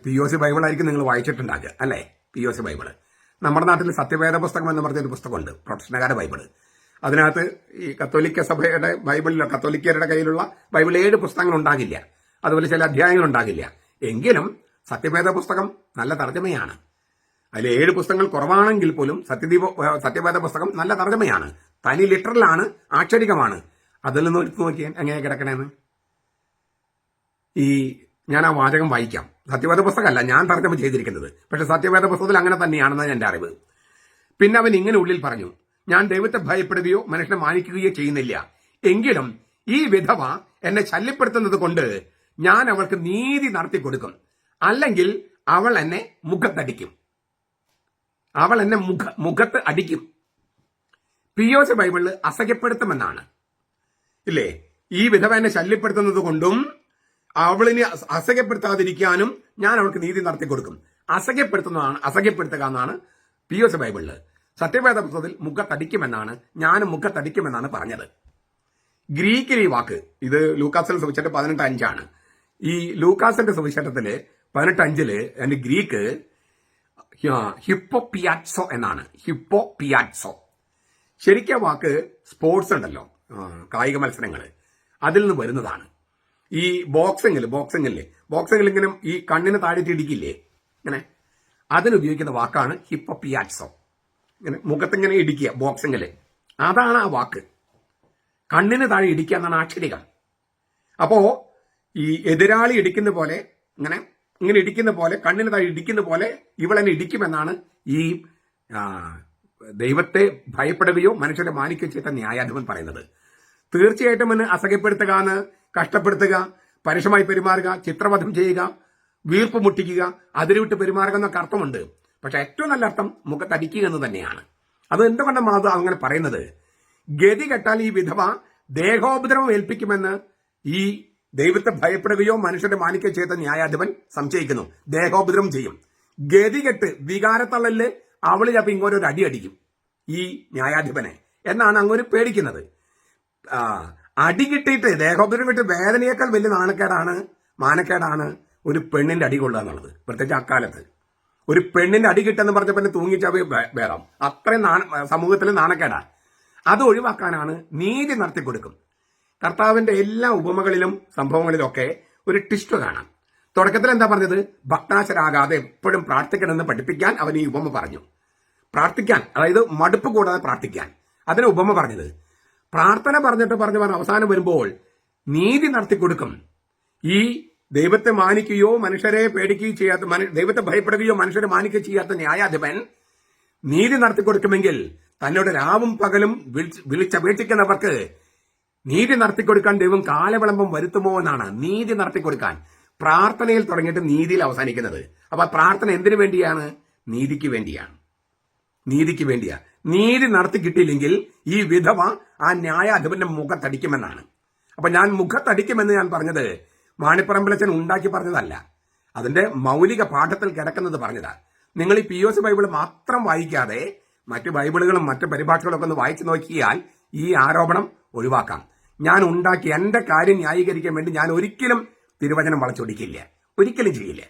POC ബൈബിളായിരിക്കും നിങ്ങൾ വായിച്ചിട്ടുണ്ടാകുക അല്ലേ? POC Bible. നമ്മുടെ നാട്ടിൽ സത്യവേദ പുസ്തകം എന്ന് പറഞ്ഞൊരു പുസ്തകമുണ്ട്, പ്രൊട്ടസ്റ്റന്റുകാരുടെ ബൈബിള്. അതിനകത്ത് ഈ കത്തോലിക്ക സഭയുടെ ബൈബിളിലോ കത്തോലിക്കരുടെ കയ്യിലുള്ള ബൈബിൾ 7 പുസ്തകങ്ങൾ ഉണ്ടാകില്ല. അതുപോലെ ചില അധ്യായങ്ങൾ ഉണ്ടാകില്ല. എങ്കിലും സത്യവേദ പുസ്തകം നല്ല തർജ്ജമയാണ്. അതിൽ 7 പുസ്തകങ്ങൾ കുറവാണെങ്കിൽ പോലും സത്യവേദ പുസ്തകം നല്ല തർജ്ജമയാണ്. തനി ലിറ്ററലാണ്, ആക്ഷരികമാണ്. അതിൽ നിന്ന് എടുത്തു നോക്കിയാൽ എങ്ങനെ കിടക്കണേന്ന്. ഞാൻ ആ വാചകം വായിക്കാം. സത്യവേദ പുസ്തകമല്ല ഞാൻ തർജ്ജമ ചെയ്തിരിക്കുന്നത്, പക്ഷെ സത്യവേദ പുസ്തകത്തിൽ അങ്ങനെ തന്നെയാണെന്നാണ് എൻ്റെ അറിവ്. പിന്നെ അവൻ ഇങ്ങനെ ഉള്ളിൽ പറഞ്ഞു, ഞാൻ ദൈവത്തെ ഭയപ്പെടുകയോ മനുഷ്യനെ മാനിക്കുകയോ ചെയ്യുന്നില്ല. എങ്കിലും ഈ വിധവ എന്നെ ശല്യപ്പെടുത്തുന്നത് കൊണ്ട് ഞാൻ അവൾക്ക് നീതി നടത്തി കൊടുക്കും. അല്ലെങ്കിൽ അവൾ എന്നെ മുഖത്തടിക്കും. മുഖത്ത് അടിക്കും. POC ബൈബിളിൽ അസഹ്യപ്പെടുത്തുമെന്നാണ് ഇല്ലേ? ഈ വിധവ എന്നെ ശല്യപ്പെടുത്തുന്നത് കൊണ്ടും അവളിനെ അസഹ്യപ്പെടുത്താതിരിക്കാനും ഞാൻ അവൾക്ക് നീതി നടത്തി കൊടുക്കും. അസഹ്യപ്പെടുത്തുക എന്നാണ് POC ബൈബിളിൽ. സത്യവേദ പുസ്തകത്തിൽ മുഖത്തടിക്കുമെന്നാണ്, ഞാനും മുഖത്തടിക്കുമെന്നാണ് പറഞ്ഞത്. ഗ്രീക്കിൽ ഈ വാക്ക്, ഇത് ലൂക്കാസിന്റെ സുവിശേഷം 18:5 ഈ ലൂക്കാസിന്റെ സുവിശേഷത്തില് 18:5 അതിന്റെ ഗ്രീക്ക് ഹിപ്പോപിയാറ്റ്സോ എന്നാണ്. ഹിപ്പോപിയാറ്റ്സോ. ശരിക്കും വാക്ക് സ്പോർട്സ് ഉണ്ടല്ലോ, കായിക മത്സരങ്ങൾ, അതിൽ നിന്ന് വരുന്നതാണ്. ഈ ബോക്സിംഗിൽ ഇങ്ങനെ ഈ കണ്ണിന് താഴെ ഇടിക്കില്ലേ, ഇങ്ങനെ അതിനുപയോഗിക്കുന്ന വാക്കാണ് ഹിപ്പോപിയാറ്റ്സോ. ഇങ്ങനെ മുഖത്തിങ്ങനെ ഇടിക്കുക ബോക്സിംഗില്, അതാണ് ആ വാക്ക്. കണ്ണിന് താഴെ ഇടിക്കുക എന്നാണ് ആക്ഷരികം. അപ്പോ ഈ എതിരാളി ഇടിക്കുന്ന പോലെ ഇങ്ങനെ ഇടിക്കുന്ന പോലെ, കണ്ണിന് താഴെ ഇടിക്കുന്ന പോലെ ഇവളെന്നെ ഇടിക്കുമെന്നാണ് ഈ ദൈവത്തെ ഭയപ്പെടുകയോ മനുഷ്യരെ മാനിക്കുകയോ ചെയ്ത ന്യായാധിപൻ പറയുന്നത്. തീർച്ചയായിട്ടും എന്നെ അസഹ്യപ്പെടുത്തുക, കഷ്ടപ്പെടുത്തുക, പരുഷമായി പെരുമാറുക, ചിത്രവധം ചെയ്യുക, വീർപ്പ് മുട്ടിക്കുക, അതിരുവിട്ട് പെരുമാറുക എന്നൊക്കെ അർത്ഥമുണ്ട്. പക്ഷെ ഏറ്റവും നല്ല അർത്ഥം മുഖത്തടിക്കുക എന്ന് തന്നെയാണ്. അത് എന്തുകൊണ്ടാണ് അത് അങ്ങനെ പറയുന്നത്? ഗതി കെട്ടാൽ ഈ വിധവ ദേഹോപദ്രവം ഏൽപ്പിക്കുമെന്ന് ഈ ദൈവത്തെ ഭയപ്പെടുകയോ മനുഷ്യരെ മാനിക്കുകയോ ചെയ്ത ന്യായാധിപൻ സംശയിക്കുന്നു. ദേഹോപദ്രവം ചെയ്യും. ഗതികെട്ട് വികാരത്തള്ളല് അവള് ചിലപ്പോൾ ഇങ്ങോട്ടൊരു അടി അടിക്കും ഈ ന്യായാധിപനെ എന്നാണ് അങ്ങോട്ട് പേടിക്കുന്നത്. അടി കിട്ടിയിട്ട് ദേഹോപദ്രവം കിട്ടി വേദനയേക്കാൾ വലിയ മാനക്കേടാണ് ഒരു പെണ്ണിന്റെ അടി കൊള്ളുക എന്നുള്ളത്. പ്രത്യേകിച്ച് അക്കാലത്ത് ഒരു പെണ്ണിന്റെ അടി കിട്ടെന്ന് പറഞ്ഞപ്പോൾ തന്നെ തൂങ്ങിച്ചവ വേണം. അത്രയും സമൂഹത്തിൽ നാണക്കേടാ. അത് ഒഴിവാക്കാനാണ് നീതി നടത്തിക്കൊടുക്കും. കർത്താവിന്റെ എല്ലാ ഉപമകളിലും സംഭവങ്ങളിലും ഒക്കെ ഒരു ട്വിസ്റ്റ് കാണാം. തുടക്കത്തിൽ എന്താ പറഞ്ഞത്? ഭക്താശരാകാതെ എപ്പോഴും പ്രാർത്ഥിക്കണമെന്ന് പഠിപ്പിക്കാൻ അവൻ ഈ ഉപമ പറഞ്ഞു. പ്രാർത്ഥിക്കാൻ, അതായത് മടുപ്പ് കൂടാതെ പ്രാർത്ഥിക്കാൻ, അതിന് ഉപമ പറഞ്ഞത്. പ്രാർത്ഥന പറഞ്ഞിട്ട് അവസാനം വരുമ്പോൾ നീതി നടത്തിക്കൊടുക്കും. ഈ ദൈവത്തെ മാനിക്കുകയോ മനുഷ്യരെ പേടിക്കുകയോ ചെയ്യാത്ത, ദൈവത്തെ ഭയപ്പെടുകയോ മനുഷ്യരെ മാനിക്കുകയോ ചെയ്യാത്ത ന്യായാധിപൻ നീതി നടത്തിക്കൊടുക്കുമെങ്കിൽ തന്നോട് രാവും പകലും വിളിച്ചപേക്ഷിക്കുന്നവർക്ക് നീതി നടത്തിക്കൊടുക്കാൻ ദൈവം കാലവിളംബം വരുത്തുമോ എന്നാണ്. നീതി നടത്തിക്കൊടുക്കാൻ പ്രാർത്ഥനയിൽ തുടങ്ങിയിട്ട് നീതിയിൽ അവസാനിക്കുന്നത്. അപ്പൊ പ്രാർത്ഥന എന്തിനു വേണ്ടിയാണ്? നീതിക്ക് വേണ്ടിയാണ്. നീതി നടത്തി കിട്ടിയില്ലെങ്കിൽ ഈ വിധവ ആ ന്യായാധിപന്റെ മുഖത്തടിക്കുമെന്നാണ്. അപ്പൊ ഞാൻ മുഖത്തടിക്കുമെന്ന് ഞാൻ പറഞ്ഞത് മാണിപ്പറമ്പിലച്ചൻ ഉണ്ടാക്കി പറഞ്ഞതല്ല, അതിന്റെ മൗലിക പാഠത്തിൽ കിടക്കുന്നത് പറഞ്ഞതാ. നിങ്ങൾ ഈ POC ബൈബിൾ മാത്രം വായിക്കാതെ മറ്റു ബൈബിളുകളും മറ്റു പരിഭാഷകളൊക്കെ ഒന്ന് വായിച്ചു നോക്കിയാൽ ഈ ആരോപണം ഒഴിവാക്കാം. ഞാൻ ഉണ്ടാക്കി എന്റെ കാര്യം ന്യായീകരിക്കാൻ വേണ്ടി ഞാൻ ഒരിക്കലും തിരുവചനം വളച്ചൊടിക്കില്ല, ഒരിക്കലും ചെയ്യില്ല.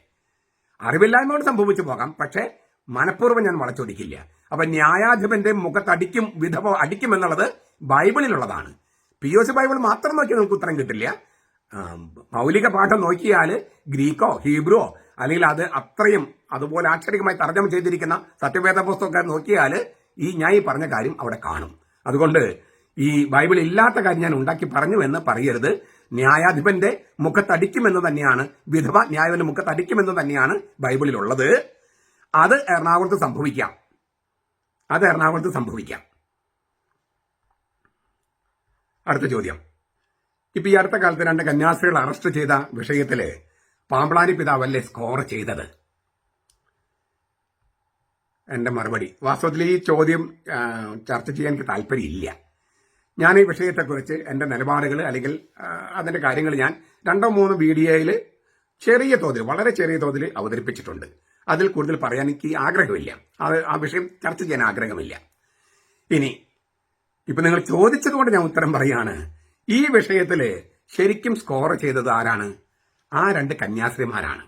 അറിവില്ലായ്മ കൊണ്ട് സംഭവിച്ചു പോകാം, പക്ഷെ മനഃപൂർവ്വം ഞാൻ വളച്ചൊടിക്കില്ല. അപ്പൊ ന്യായാധിപന്റെ മുഖത്തടിക്കും, വിധവ അടിക്കുമെന്നുള്ളത് ബൈബിളിലുള്ളതാണ്. POC ബൈബിൾ മാത്രം നോക്കി നമുക്ക് ഉത്തരം കിട്ടില്ല. മൗലിക പാഠം നോക്കിയാൽ ഗ്രീക്കോ ഹീബ്രുവോ അല്ലെങ്കിൽ അത് അത്രയും അതുപോലെ ആക്ഷരികമായി തർജ്ജമ ചെയ്തിരിക്കുന്ന സത്യവേദ പുസ്തകമൊക്കെ നോക്കിയാൽ ഞാൻ ഈ പറഞ്ഞ കാര്യം അവിടെ കാണും. അതുകൊണ്ട് ഈ ബൈബിൾ ഇല്ലാത്ത കാര്യം ഞാൻ ഉണ്ടാക്കി പറഞ്ഞു എന്ന് പറയരുത്. ന്യായാധിപന്റെ മുഖത്തടിക്കുമെന്ന് തന്നെയാണ്, വിധവ ന്യായാധിപന്റെ മുഖത്തടിക്കുമെന്ന് തന്നെയാണ് ബൈബിളിലുള്ളത്. അത് എറണാകുളത്ത് സംഭവിക്കാം. അടുത്ത ചോദ്യം. ഇപ്പൊ ഈ അടുത്ത കാലത്ത് 2 കന്യാസ്ത്രീകൾ അറസ്റ്റ് ചെയ്ത വിഷയത്തില് പാമ്പ്ളാനി പിതാവല്ലേ സ്കോർ ചെയ്തത്? എന്റെ മറുപടി, വാസ്തവത്തിൽ ഈ ചോദ്യം ചർച്ച ചെയ്യാൻ എനിക്ക് താല്പര്യമില്ല. ഞാൻ ഈ വിഷയത്തെക്കുറിച്ച് എന്റെ നിലപാടുകൾ അല്ലെങ്കിൽ അതിന്റെ കാര്യങ്ങൾ ഞാൻ 2-3 വീഡിയോയിൽ വളരെ ചെറിയ തോതിൽ അവതരിപ്പിച്ചിട്ടുണ്ട്. അതിൽ കൂടുതൽ പറയാൻ എനിക്ക് ആഗ്രഹമില്ല. ആ വിഷയം ചർച്ച ചെയ്യാൻ ആഗ്രഹമില്ല. ഇനി ഇപ്പൊ നിങ്ങൾ ചോദിച്ചതുകൊണ്ട് ഞാൻ ഉത്തരം പറയാണ്. ഈ വിഷയത്തില് ശരിക്കും സ്കോർ ചെയ്തത് ആരാണ്? ആ 2 കന്യാസ്ത്രീമാരാണ്.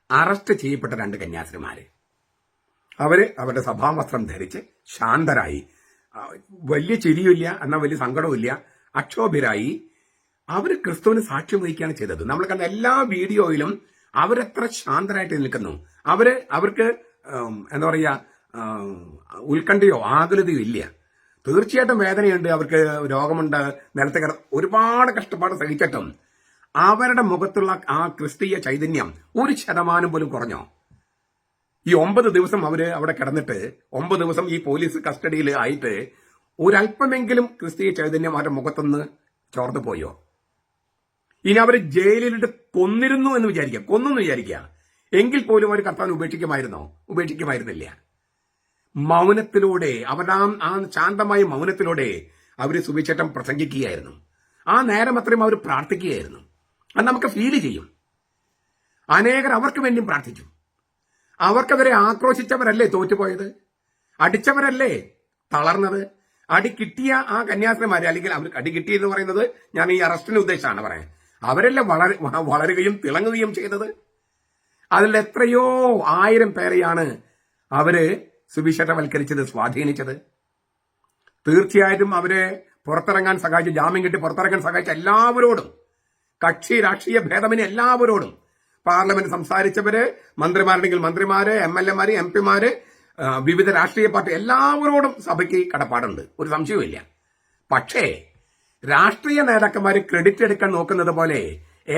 അറസ്റ്റ് ചെയ്യപ്പെട്ട 2 കന്യാസ്ത്രീമാര്. അവര് അവരുടെ സഭാവസ്ത്രം ധരിച്ച് ശാന്തരായി, വലിയ ചിരിയില്ല എന്നാൽ വലിയ സങ്കടവുമില്ല, അക്ഷോഭ്യരായി അവര് ക്രിസ്തുവിന് സാക്ഷ്യം വഹിക്കുകയാണ് ചെയ്തത്. നമ്മൾ കണ്ട എല്ലാ വീഡിയോയിലും അവരെത്ര ശാന്തരായിട്ട് നിൽക്കുന്നു. അവർക്ക് എന്താ പറയാ, ഉത്കണ്ഠയോ ആകുലതയോ ഇല്ല. തീർച്ചയായിട്ടും വേദനയുണ്ട്, അവർക്ക് രോഗമുണ്ട്, നിലത്ത് ഒരുപാട് കഷ്ടപ്പാട് സഹിച്ചിട്ടും അവരുടെ മുഖത്തുള്ള ആ ക്രിസ്തീയ ചൈതന്യം 1% പോലും കുറഞ്ഞോ? ഈ 9 ദിവസം അവര് അവിടെ കിടന്നിട്ട് 9 ദിവസം ഈ പോലീസ് കസ്റ്റഡിയിൽ ആയിട്ട് ഒരല്പമെങ്കിലും ക്രിസ്തീയ ചൈതന്യം അവരുടെ മുഖത്തുനിന്ന് ചോർന്നു പോയോ? ഇനി അവര് ജയിലിലിട്ട് കൊന്നു എന്ന് വിചാരിക്കുക, എങ്കിൽ പോലും അവർ കർത്താവിനെ ഉപേക്ഷിക്കുമായിരുന്നില്ല. മൗനത്തിലൂടെ, അവരുടെ ആ ശാന്തമായ മൗനത്തിലൂടെ അവര് സുവിശേഷം പ്രസംഗിക്കുകയായിരുന്നു. ആ നേരം അത്രയും അവർ പ്രാർത്ഥിക്കുകയായിരുന്നു. അത് നമുക്ക് ഫീൽ ചെയ്യും. അനേകർ അവർക്ക് വേണ്ടിയും പ്രാർത്ഥിച്ചു. അവർക്കവരെ ആക്രോശിച്ചവരല്ലേ തോറ്റുപോയത്? അടിച്ചവരല്ലേ തളർന്നത്? അടി കിട്ടിയ ആ കന്യാസ്ത്രീമാരെ, അല്ലെങ്കിൽ അവർക്ക് അടി കിട്ടിയെന്ന് പറയുന്നത് ഞാൻ ഈ അറസ്റ്റിന് ഉദ്ദേശമാണ് പറയാൻ, അവരെല്ലാം വളരുകയും തിളങ്ങുകയും ചെയ്തത്. അതിൽ എത്രയോ 1000 പേരെയാണ് അവര് സുവിശേഷവൽക്കരിച്ചത്, സ്വാധീനിച്ചത്. തീർച്ചയായിട്ടും അവരെ പുറത്തിറങ്ങാൻ സഹായിച്ച്, ജാമ്യം കിട്ടി പുറത്തിറങ്ങാൻ സഹായിച്ച എല്ലാവരോടും, കക്ഷി രാഷ്ട്രീയ ഭേദമന്യേ എല്ലാവരോടും, പാർലമെന്റ് സംസാരിച്ചവര്, മന്ത്രിമാരുണ്ടെങ്കിൽ മന്ത്രിമാര്, MLA മാര്, MP മാര്, വിവിധ രാഷ്ട്രീയ പാർട്ടി എല്ലാവരോടും സഭയ്ക്ക് കടപ്പാടുണ്ട്, ഒരു സംശയവുമില്ല. പക്ഷേ രാഷ്ട്രീയ നേതാക്കന്മാര് ക്രെഡിറ്റ് എടുക്കാൻ നോക്കുന്നത് പോലെ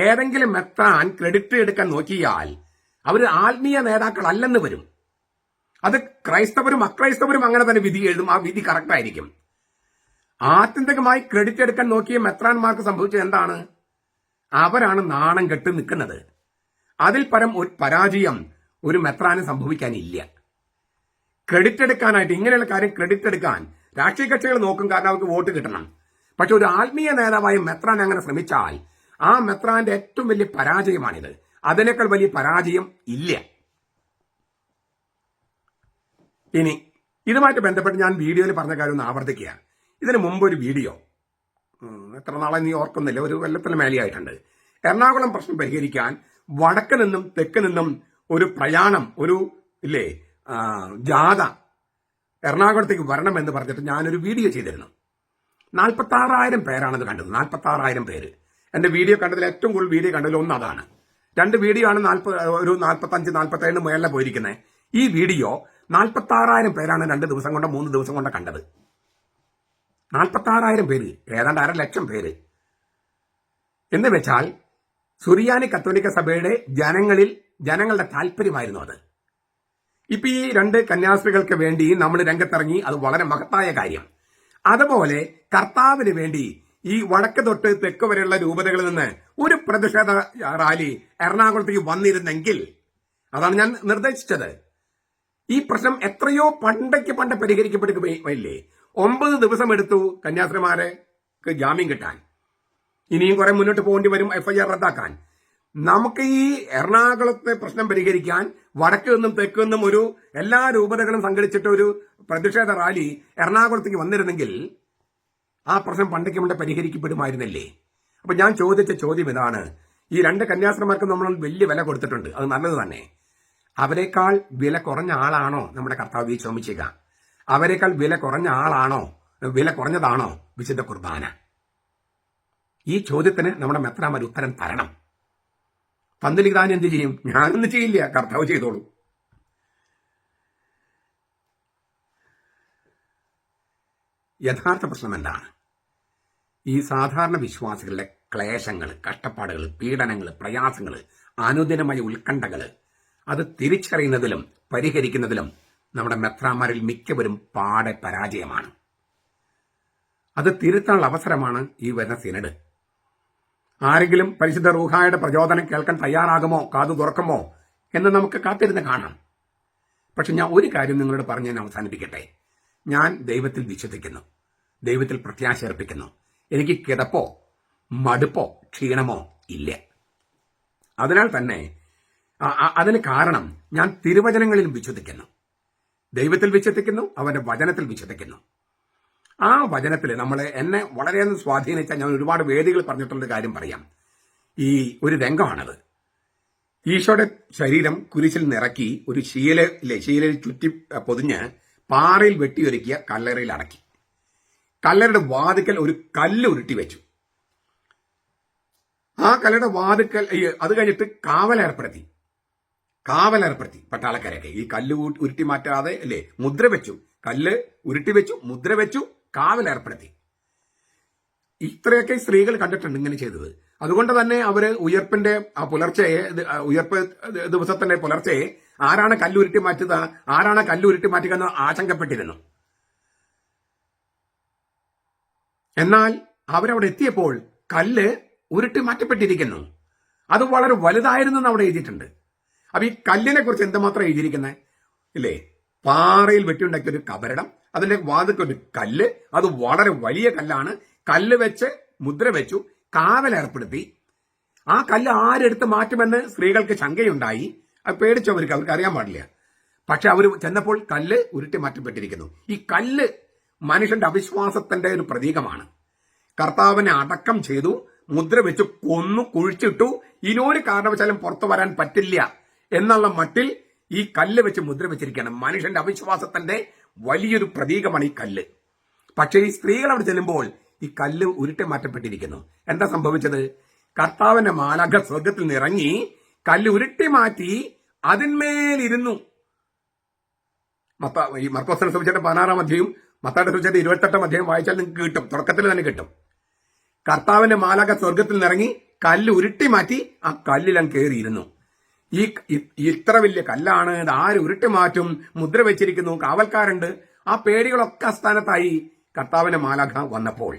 ഏതെങ്കിലും മെത്രാൻ ക്രെഡിറ്റ് എടുക്കാൻ നോക്കിയാൽ അവര് ആത്മീയ നേതാക്കളല്ലെന്ന് വരും. അത് ക്രൈസ്തവരും അക്രൈസ്തവരും അങ്ങനെ തന്നെ വിധി എഴുതും. ആ വിധി കറക്റ്റ് ആയിരിക്കും. ആത്യന്തികമായി ക്രെഡിറ്റ് എടുക്കാൻ നോക്കിയ മെത്രാന്മാർക്ക് സംഭവിച്ചത് എന്താണ്? അവരാണ് നാണം കെട്ട് നിൽക്കുന്നത്. അതിൽ പരം ഒരു പരാജയം ഒരു മെത്രാന് സംഭവിക്കാനില്ല. ക്രെഡിറ്റ് എടുക്കാനായിട്ട്, ഇങ്ങനെയുള്ള കാര്യം ക്രെഡിറ്റ് എടുക്കാൻ രാഷ്ട്രീയ കക്ഷികൾ നോക്കും, കാരണം അവർക്ക് വോട്ട് കിട്ടണം. പക്ഷെ ഒരു ആത്മീയ നേതാവായി മെത്രാൻ അങ്ങനെ ശ്രമിച്ചാൽ ആ മെത്രാന്റെ ഏറ്റവും വലിയ പരാജയമാണിത്. അതിനേക്കാൾ വലിയ പരാജയം ഇല്ല. ഇനി ഇതുമായിട്ട് ബന്ധപ്പെട്ട് ഞാൻ വീഡിയോയിൽ പറഞ്ഞ കാര്യം ഒന്ന് ആവർത്തിക്കുക. ഇതിനു മുമ്പ് ഒരു വീഡിയോ, എത്ര നാളെ നീ ഓർക്കുന്നില്ല, ഒരു കൊല്ലത്തിന് മേലെയായിട്ടുണ്ട്. എറണാകുളം പ്രശ്നം പരിഹരിക്കാൻ വടക്ക് നിന്നും തെക്ക് നിന്നും ഒരു പ്രയാണം, ഒരു ജാഥ എറണാകുളത്തേക്ക് വരണമെന്ന് പറഞ്ഞിട്ട് ഞാനൊരു വീഡിയോ ചെയ്തിരുന്നു. 46,000 പേരാണത് കണ്ടത്. 46,000 പേര്. എന്റെ വീഡിയോ കണ്ടതിൽ ഏറ്റവും കൂടുതൽ വീഡിയോ കണ്ടതിൽ ഒന്ന് അതാണ്. 2 വീഡിയോ ആണ് ഒരു 45-47 മേലെ പോയിരിക്കുന്നത്. ഈ വീഡിയോ 46,000 പേരാണ് 2 ദിവസം കൊണ്ടോ 3 ദിവസം കൊണ്ടോ കണ്ടത്. 46,000 പേര്, ഏതാണ്ട് 1,00,000 പേര്. എന്ന് വെച്ചാൽ സുറിയാനി കത്തോലിക്ക സഭയുടെ ജനങ്ങളുടെ താല്പര്യമായിരുന്നു അത്. ഇപ്പൊ ഈ 2 കന്യാസ്ത്രീകൾക്ക് വേണ്ടി നമ്മൾ രംഗത്തിറങ്ങി, അത് വളരെ മഹത്തായ കാര്യം. അതുപോലെ കർത്താവിന് വേണ്ടി ഈ വടക്ക് തൊട്ട് തെക്ക് വരെയുള്ള രൂപതകളിൽ നിന്ന് ഒരു പ്രതിഷേധ റാലി എറണാകുളത്തേക്ക് വന്നിരുന്നെങ്കിൽ, അതാണ് ഞാൻ നിർദ്ദേശിച്ചത്. ഈ പ്രശ്നം എത്രയോ പണ്ട് പരിഹരിക്കപ്പെട്ടില്ലേ. 9 ദിവസം എടുത്തു കന്യാസ്ത്രീമാർക്ക് ജാമ്യം കിട്ടാൻ. ഇനിയും കുറെ മുന്നോട്ട് പോകേണ്ടി വരും FIR റദ്ദാക്കാൻ. നമുക്ക് ഈ എറണാകുളത്തെ പ്രശ്നം പരിഹരിക്കാൻ വടക്ക് നിന്നും തെക്ക് നിന്നും ഒരു എല്ലാ രൂപതകളും സംഘടിച്ചിട്ട് ഒരു പ്രതിഷേധ റാലി എറണാകുളത്തേക്ക് വന്നിരുന്നെങ്കിൽ ആ പ്രശ്നം പണ്ടേക്ക് പരിഹരിക്കപ്പെടുമായിരുന്നില്ലേ. അപ്പൊ ഞാൻ ചോദിച്ച ചോദ്യം ഇതാണ്. ഈ 2 കന്യാസ്ത്രീമാർക്ക് നമ്മൾ വലിയ വില കൊടുത്തിട്ടുണ്ട്, അത് നല്ലത് തന്നെ. അവരെക്കാൾ വില കുറഞ്ഞ ആളാണോ നമ്മുടെ കർത്താവ് ശോമിക്കുക? അവരെക്കാൾ വില കുറഞ്ഞതാണോ വിശുദ്ധ കുർബാന? ഈ ചോദ്യത്തിന് നമ്മുടെ മെത്രാന്മാർ ഉത്തരം തരണം. പന്തലിതാൻ എന്ത് ചെയ്യും? ഞാനൊന്നും ചെയ്യില്ല, കർത്താവ് ചെയ്തോളൂ. യഥാർത്ഥ പ്രശ്നം എന്താണ്? ഈ സാധാരണ വിശ്വാസികളുടെ ക്ലേശങ്ങൾ, കഷ്ടപ്പാടുകൾ, പീഡനങ്ങൾ, പ്രയാസങ്ങൾ, അനുദിനമായ ഉത്കണ്ഠകൾ, അത് തിരിച്ചറിയുന്നതിലും പരിഹരിക്കുന്നതിലും നമ്മുടെ മെത്രാന്മാരിൽ മിക്കവരും പാടെ പരാജയമാണ്. അത് തിരുത്താനുള്ള അവസരമാണ് ഈ വരുന്ന സിനഡ്. ആരെങ്കിലും പരിശുദ്ധ റൂഹായുടെ പ്രചോദനം കേൾക്കാൻ തയ്യാറാകുമോ, കാതു തുറക്കുമോ എന്ന് നമുക്ക് കാത്തിരുന്ന് കാണാം. പക്ഷെ ഞാൻ ഒരു കാര്യം നിങ്ങളോട് പറഞ്ഞ് ഞാൻ അവസാനിപ്പിക്കട്ടെ. ഞാൻ ദൈവത്തിൽ വിശ്വസിക്കുന്നു, ദൈവത്തിൽ പ്രത്യാശ അർപ്പിക്കുന്നു. എനിക്ക് കിടപ്പോ മടുപ്പോ ക്ഷീണമോ ഇല്ല. അതിനാൽ തന്നെ അതിന് കാരണം ഞാൻ തിരുവചനങ്ങളിൽ വിശ്വസിക്കുന്നു, ദൈവത്തിൽ വിശ്വസിക്കുന്നു, അവന്റെ വചനത്തിൽ വിശ്വസിക്കുന്നു. ആ വചനത്തിൽ എന്നെ വളരെയധികം സ്വാധീനിച്ച, ഞാൻ ഒരുപാട് വേദികൾ പറഞ്ഞിട്ടുള്ള കാര്യം പറയാം. ഈ ഒരു രംഗമാണത്. ഈശോയുടെ ശരീരം കുരിശിൽ നിറക്കി ഒരു ശീലയിൽ ചുറ്റി പൊതിഞ്ഞ് പാറയിൽ വെട്ടിയൊരുക്കിയ കല്ലറയിൽ അടക്കി. കല്ലറയുടെ വാതിക്കൽ ഒരു കല്ല് ഉരുട്ടി വെച്ചു. ആ കല്ലറയുടെ വാതിക്കൽ അത് കഴിഞ്ഞിട്ട് കാവലേർപ്പെടുത്തി പട്ടാളക്കാരൊക്കെ. ഈ കല്ല് ഉരുട്ടി മാറ്റാതെ മുദ്ര വെച്ചു, കല്ല് ഉരുട്ടി വെച്ചു, മുദ്ര വെച്ചു, കാവലേർപ്പെടുത്തി. ഇത്രയൊക്കെ സ്ത്രീകൾ കണ്ടിട്ടുണ്ട് ഇങ്ങനെ ചെയ്തത്. അതുകൊണ്ട് തന്നെ അവര് ഉയർപ്പ് ദിവസത്തിന്റെ പുലർച്ചെ ആരാണ് കല്ലുരുട്ടി മാറ്റുക, ആരാണ് കല്ലുരുട്ടി മാറ്റുക എന്ന് ആശങ്കപ്പെട്ടിരുന്നു. എന്നാൽ അവരവിടെ എത്തിയപ്പോൾ കല്ല് ഉരുട്ടി മാറ്റപ്പെട്ടിരിക്കുന്നു. അത് വളരെ വലുതായിരുന്നു എന്ന് അവിടെ എഴുതിയിട്ടുണ്ട്. അപ്പൊ ഈ കല്ലിനെ കുറിച്ച് എന്തുമാത്രം എഴുതിയിരിക്കുന്നത്? പാറയിൽ വെട്ടിയുണ്ടാക്കിയ ഒരു കബരിടം, അതിന്റെ വാതിൽക്കൊരു കല്ല്, അത് വളരെ വലിയ കല്ലാണ്. കല്ല് വെച്ച് മുദ്ര വെച്ചു, കാവലേർപ്പെടുത്തി. ആ കല്ല് ആരെടുത്ത് മാറ്റുമെന്ന് സ്ത്രീകൾക്ക് ശങ്കയുണ്ടായി. അത് പേടിച്ചവർക്ക് അറിയാൻ പാടില്ല. പക്ഷെ അവർ ചെന്നപ്പോൾ കല്ല് ഉരുട്ടി മാറ്റപ്പെട്ടിരിക്കുന്നു. ഈ കല്ല് മനുഷ്യന്റെ അവിശ്വാസത്തിന്റെ ഒരു പ്രതീകമാണ്. കർത്താവിനെ അടക്കം ചെയ്തു, മുദ്ര വെച്ച് കൊന്നു, കുഴിച്ചിട്ടു. ഇനൊരു കാരണവശാലും പുറത്തു വരാൻ പറ്റില്ല എന്നുള്ള മട്ടിൽ ഈ കല്ല് വെച്ച് മുദ്ര വെച്ചിരിക്കുകയാണ്. മനുഷ്യന്റെ അവിശ്വാസത്തിന്റെ വലിയൊരു പ്രതീകമാണ് ഈ കല്ല്. പക്ഷേ ഈ സ്ത്രീകൾ അവിടെ ചെല്ലുമ്പോൾ ഈ കല്ല് ഉരുട്ടി മാറ്റപ്പെട്ടിരിക്കുന്നു. എന്താ സംഭവിച്ചത്? കർത്താവിന്റെ മാലാഖ സ്വർഗത്തിൽ നിറങ്ങി കല്ല് ഉരുട്ടി മാറ്റി അതിന്മേലിരുന്നു. ഈ മർക്കോസിന്റെ സുവിശേഷം 16-ാം അധ്യായം, മത്തായിയുടെ സുവിശേഷം 28-ാം അധ്യായം വായിച്ചാൽ നിങ്ങൾക്ക് കിട്ടും, തുടക്കത്തിൽ തന്നെ കിട്ടും. കർത്താവിന്റെ മാലാഖ സ്വർഗത്തിൽ നിറങ്ങി കല്ല് ഉരുട്ടി മാറ്റി ആ കല്ലിലും കയറിയിരുന്നു. ഇത്ര വലിയ കല്ലാണ്, ഇത് ആര് ഉരുട്ടി മാറ്റും? മുദ്ര വെച്ചിരിക്കുന്നു, കാവൽക്കാരുണ്ട്. ആ പേടികളൊക്കെ അസ്ഥാനത്തായി കർത്താവിന്റെ മാലാഖ വന്നപ്പോൾ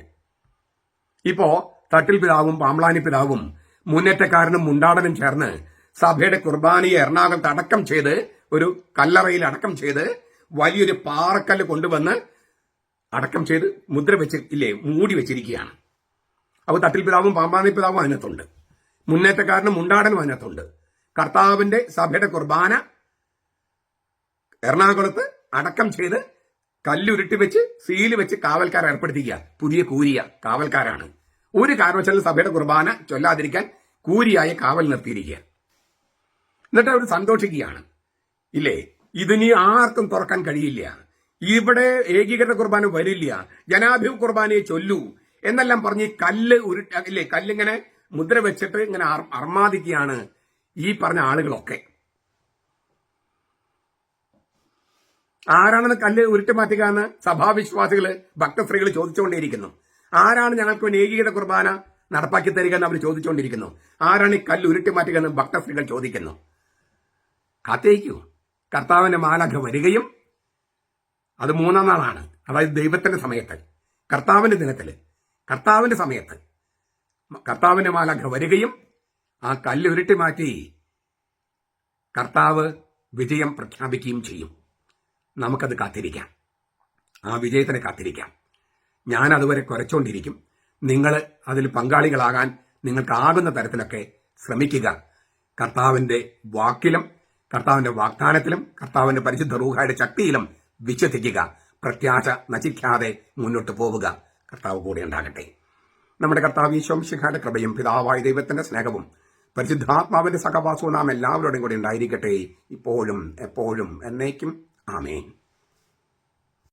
ഇപ്പോ തട്ടിൽ പിതാവും പാമ്പ്ളാനി പിതാവും മുന്നേറ്റക്കാരനും മുണ്ടാടനും ചേർന്ന് സഭയുടെ കുർബാനയെ എറണാകുളത്ത് അടക്കം ചെയ്ത്, ഒരു കല്ലറയിൽ അടക്കം ചെയ്ത് വലിയൊരു പാറക്കല്ല് കൊണ്ടുവന്ന് അടക്കം ചെയ്ത് മുദ്ര വെച്ച് ഇല്ലേ മൂടി വെച്ചിരിക്കുകയാണ്. അപ്പോൾ തട്ടിൽ പിതാവും പാമ്പാനി പിതാവും അതിനകത്തുണ്ട്, മുന്നേറ്റക്കാരനും മുണ്ടാടനും അതിനകത്തുണ്ട്. കർത്താവിന്റെ സഭയുടെ കുർബാന എറണാകുളത്ത് അടക്കം ചെയ്ത് കല്ലുരുട്ടി വെച്ച് സീല് വെച്ച് കാവൽക്കാരെ ഏർപ്പെടുത്തിക്കുക. പുതിയ കൂരിയ കാവൽക്കാരാണ്. ഒരു കാരണവശാലും സഭയുടെ കുർബാന ചൊല്ലാതിരിക്കാൻ കൂരിയായ കാവൽ നിർത്തിയിരിക്കുക. എന്നിട്ട് അവർ സന്തോഷിക്കുകയാണ്. ഇല്ലേ, ഇതിനി ആർക്കും തുറക്കാൻ കഴിയില്ല, ഇവിടെ ഏകീകൃത കുർബാന വരില്ല, ജനാഭിമുഖ കുർബാനയെ ചൊല്ലൂ എന്നെല്ലാം പറഞ്ഞ് കല്ല് ഇല്ലേ കല്ലിങ്ങനെ മുദ്ര വെച്ചിട്ട് ഇങ്ങനെ അർമാദിക്കുകയാണ് ഈ പറഞ്ഞ ആളുകളൊക്കെ. ആരാണെന്ന് കല്ല് ഉരുട്ടി മാറ്റുക എന്ന് സഭാവിശ്വാസികള് ഭക്തസ്ത്രീകൾ ചോദിച്ചുകൊണ്ടേയിരിക്കുന്നു. ആരാണ് ഞങ്ങൾക്ക് വേണ്ടി ഏകീകൃത കുർബാന നടപ്പാക്കി തരിക എന്ന് അവർ ചോദിച്ചുകൊണ്ടിരിക്കുന്നു. ആരാണ് ഈ കല്ല് ഉരുട്ടി മാറ്റുക എന്ന് ഭക്തസ്ത്രീകൾ ചോദിക്കുന്നു. കാത്തേക്കൂ, കർത്താവിന്റെ മാലാഖ വരികയും അത് 3-ാം നാളാണ്, അതായത് ദൈവത്തിന്റെ സമയത്ത്, കർത്താവിന്റെ ദിനത്തില്, കർത്താവിന്റെ സമയത്ത് കർത്താവിന്റെ മാലാഖ വരികയും ആ കല്ല് ഉരുട്ടി മാറ്റി കർത്താവ് വിജയം പ്രഖ്യാപിക്കുകയും ചെയ്യും. നമുക്കത് കാത്തിരിക്കാം, ആ വിജയത്തിന് കാത്തിരിക്കാം. ഞാൻ അതുവരെ കുരച്ചുകൊണ്ടിരിക്കും. നിങ്ങൾ അതിൽ പങ്കാളികളാകാൻ നിങ്ങൾക്കാകുന്ന തരത്തിലൊക്കെ ശ്രമിക്കുക. കർത്താവിന്റെ വാക്കിലും കർത്താവിന്റെ വാഗ്ദാനത്തിലും കർത്താവിന്റെ പരിശുദ്ധ റൂഹായുടെ ശക്തിയിലും വിശ്വസിക്കുക. പ്രത്യാശ നശിക്കാതെ മുന്നോട്ട് പോവുക. കർത്താവ് കൂടെ ഉണ്ടാകട്ടെ. നമ്മുടെ കർത്താവ് ഈശോ മിശിഹായുടെ കൃപയും പിതാവായ ദൈവത്തിന്റെ സ്നേഹവും പരിശുദ്ധാത്മാവിന്റെ സഹവാസവും നാം എല്ലാവരോടും കൂടി ഉണ്ടായിരിക്കട്ടെ, ഇപ്പോഴും എപ്പോഴും എന്നേക്കും. ആമേൻ.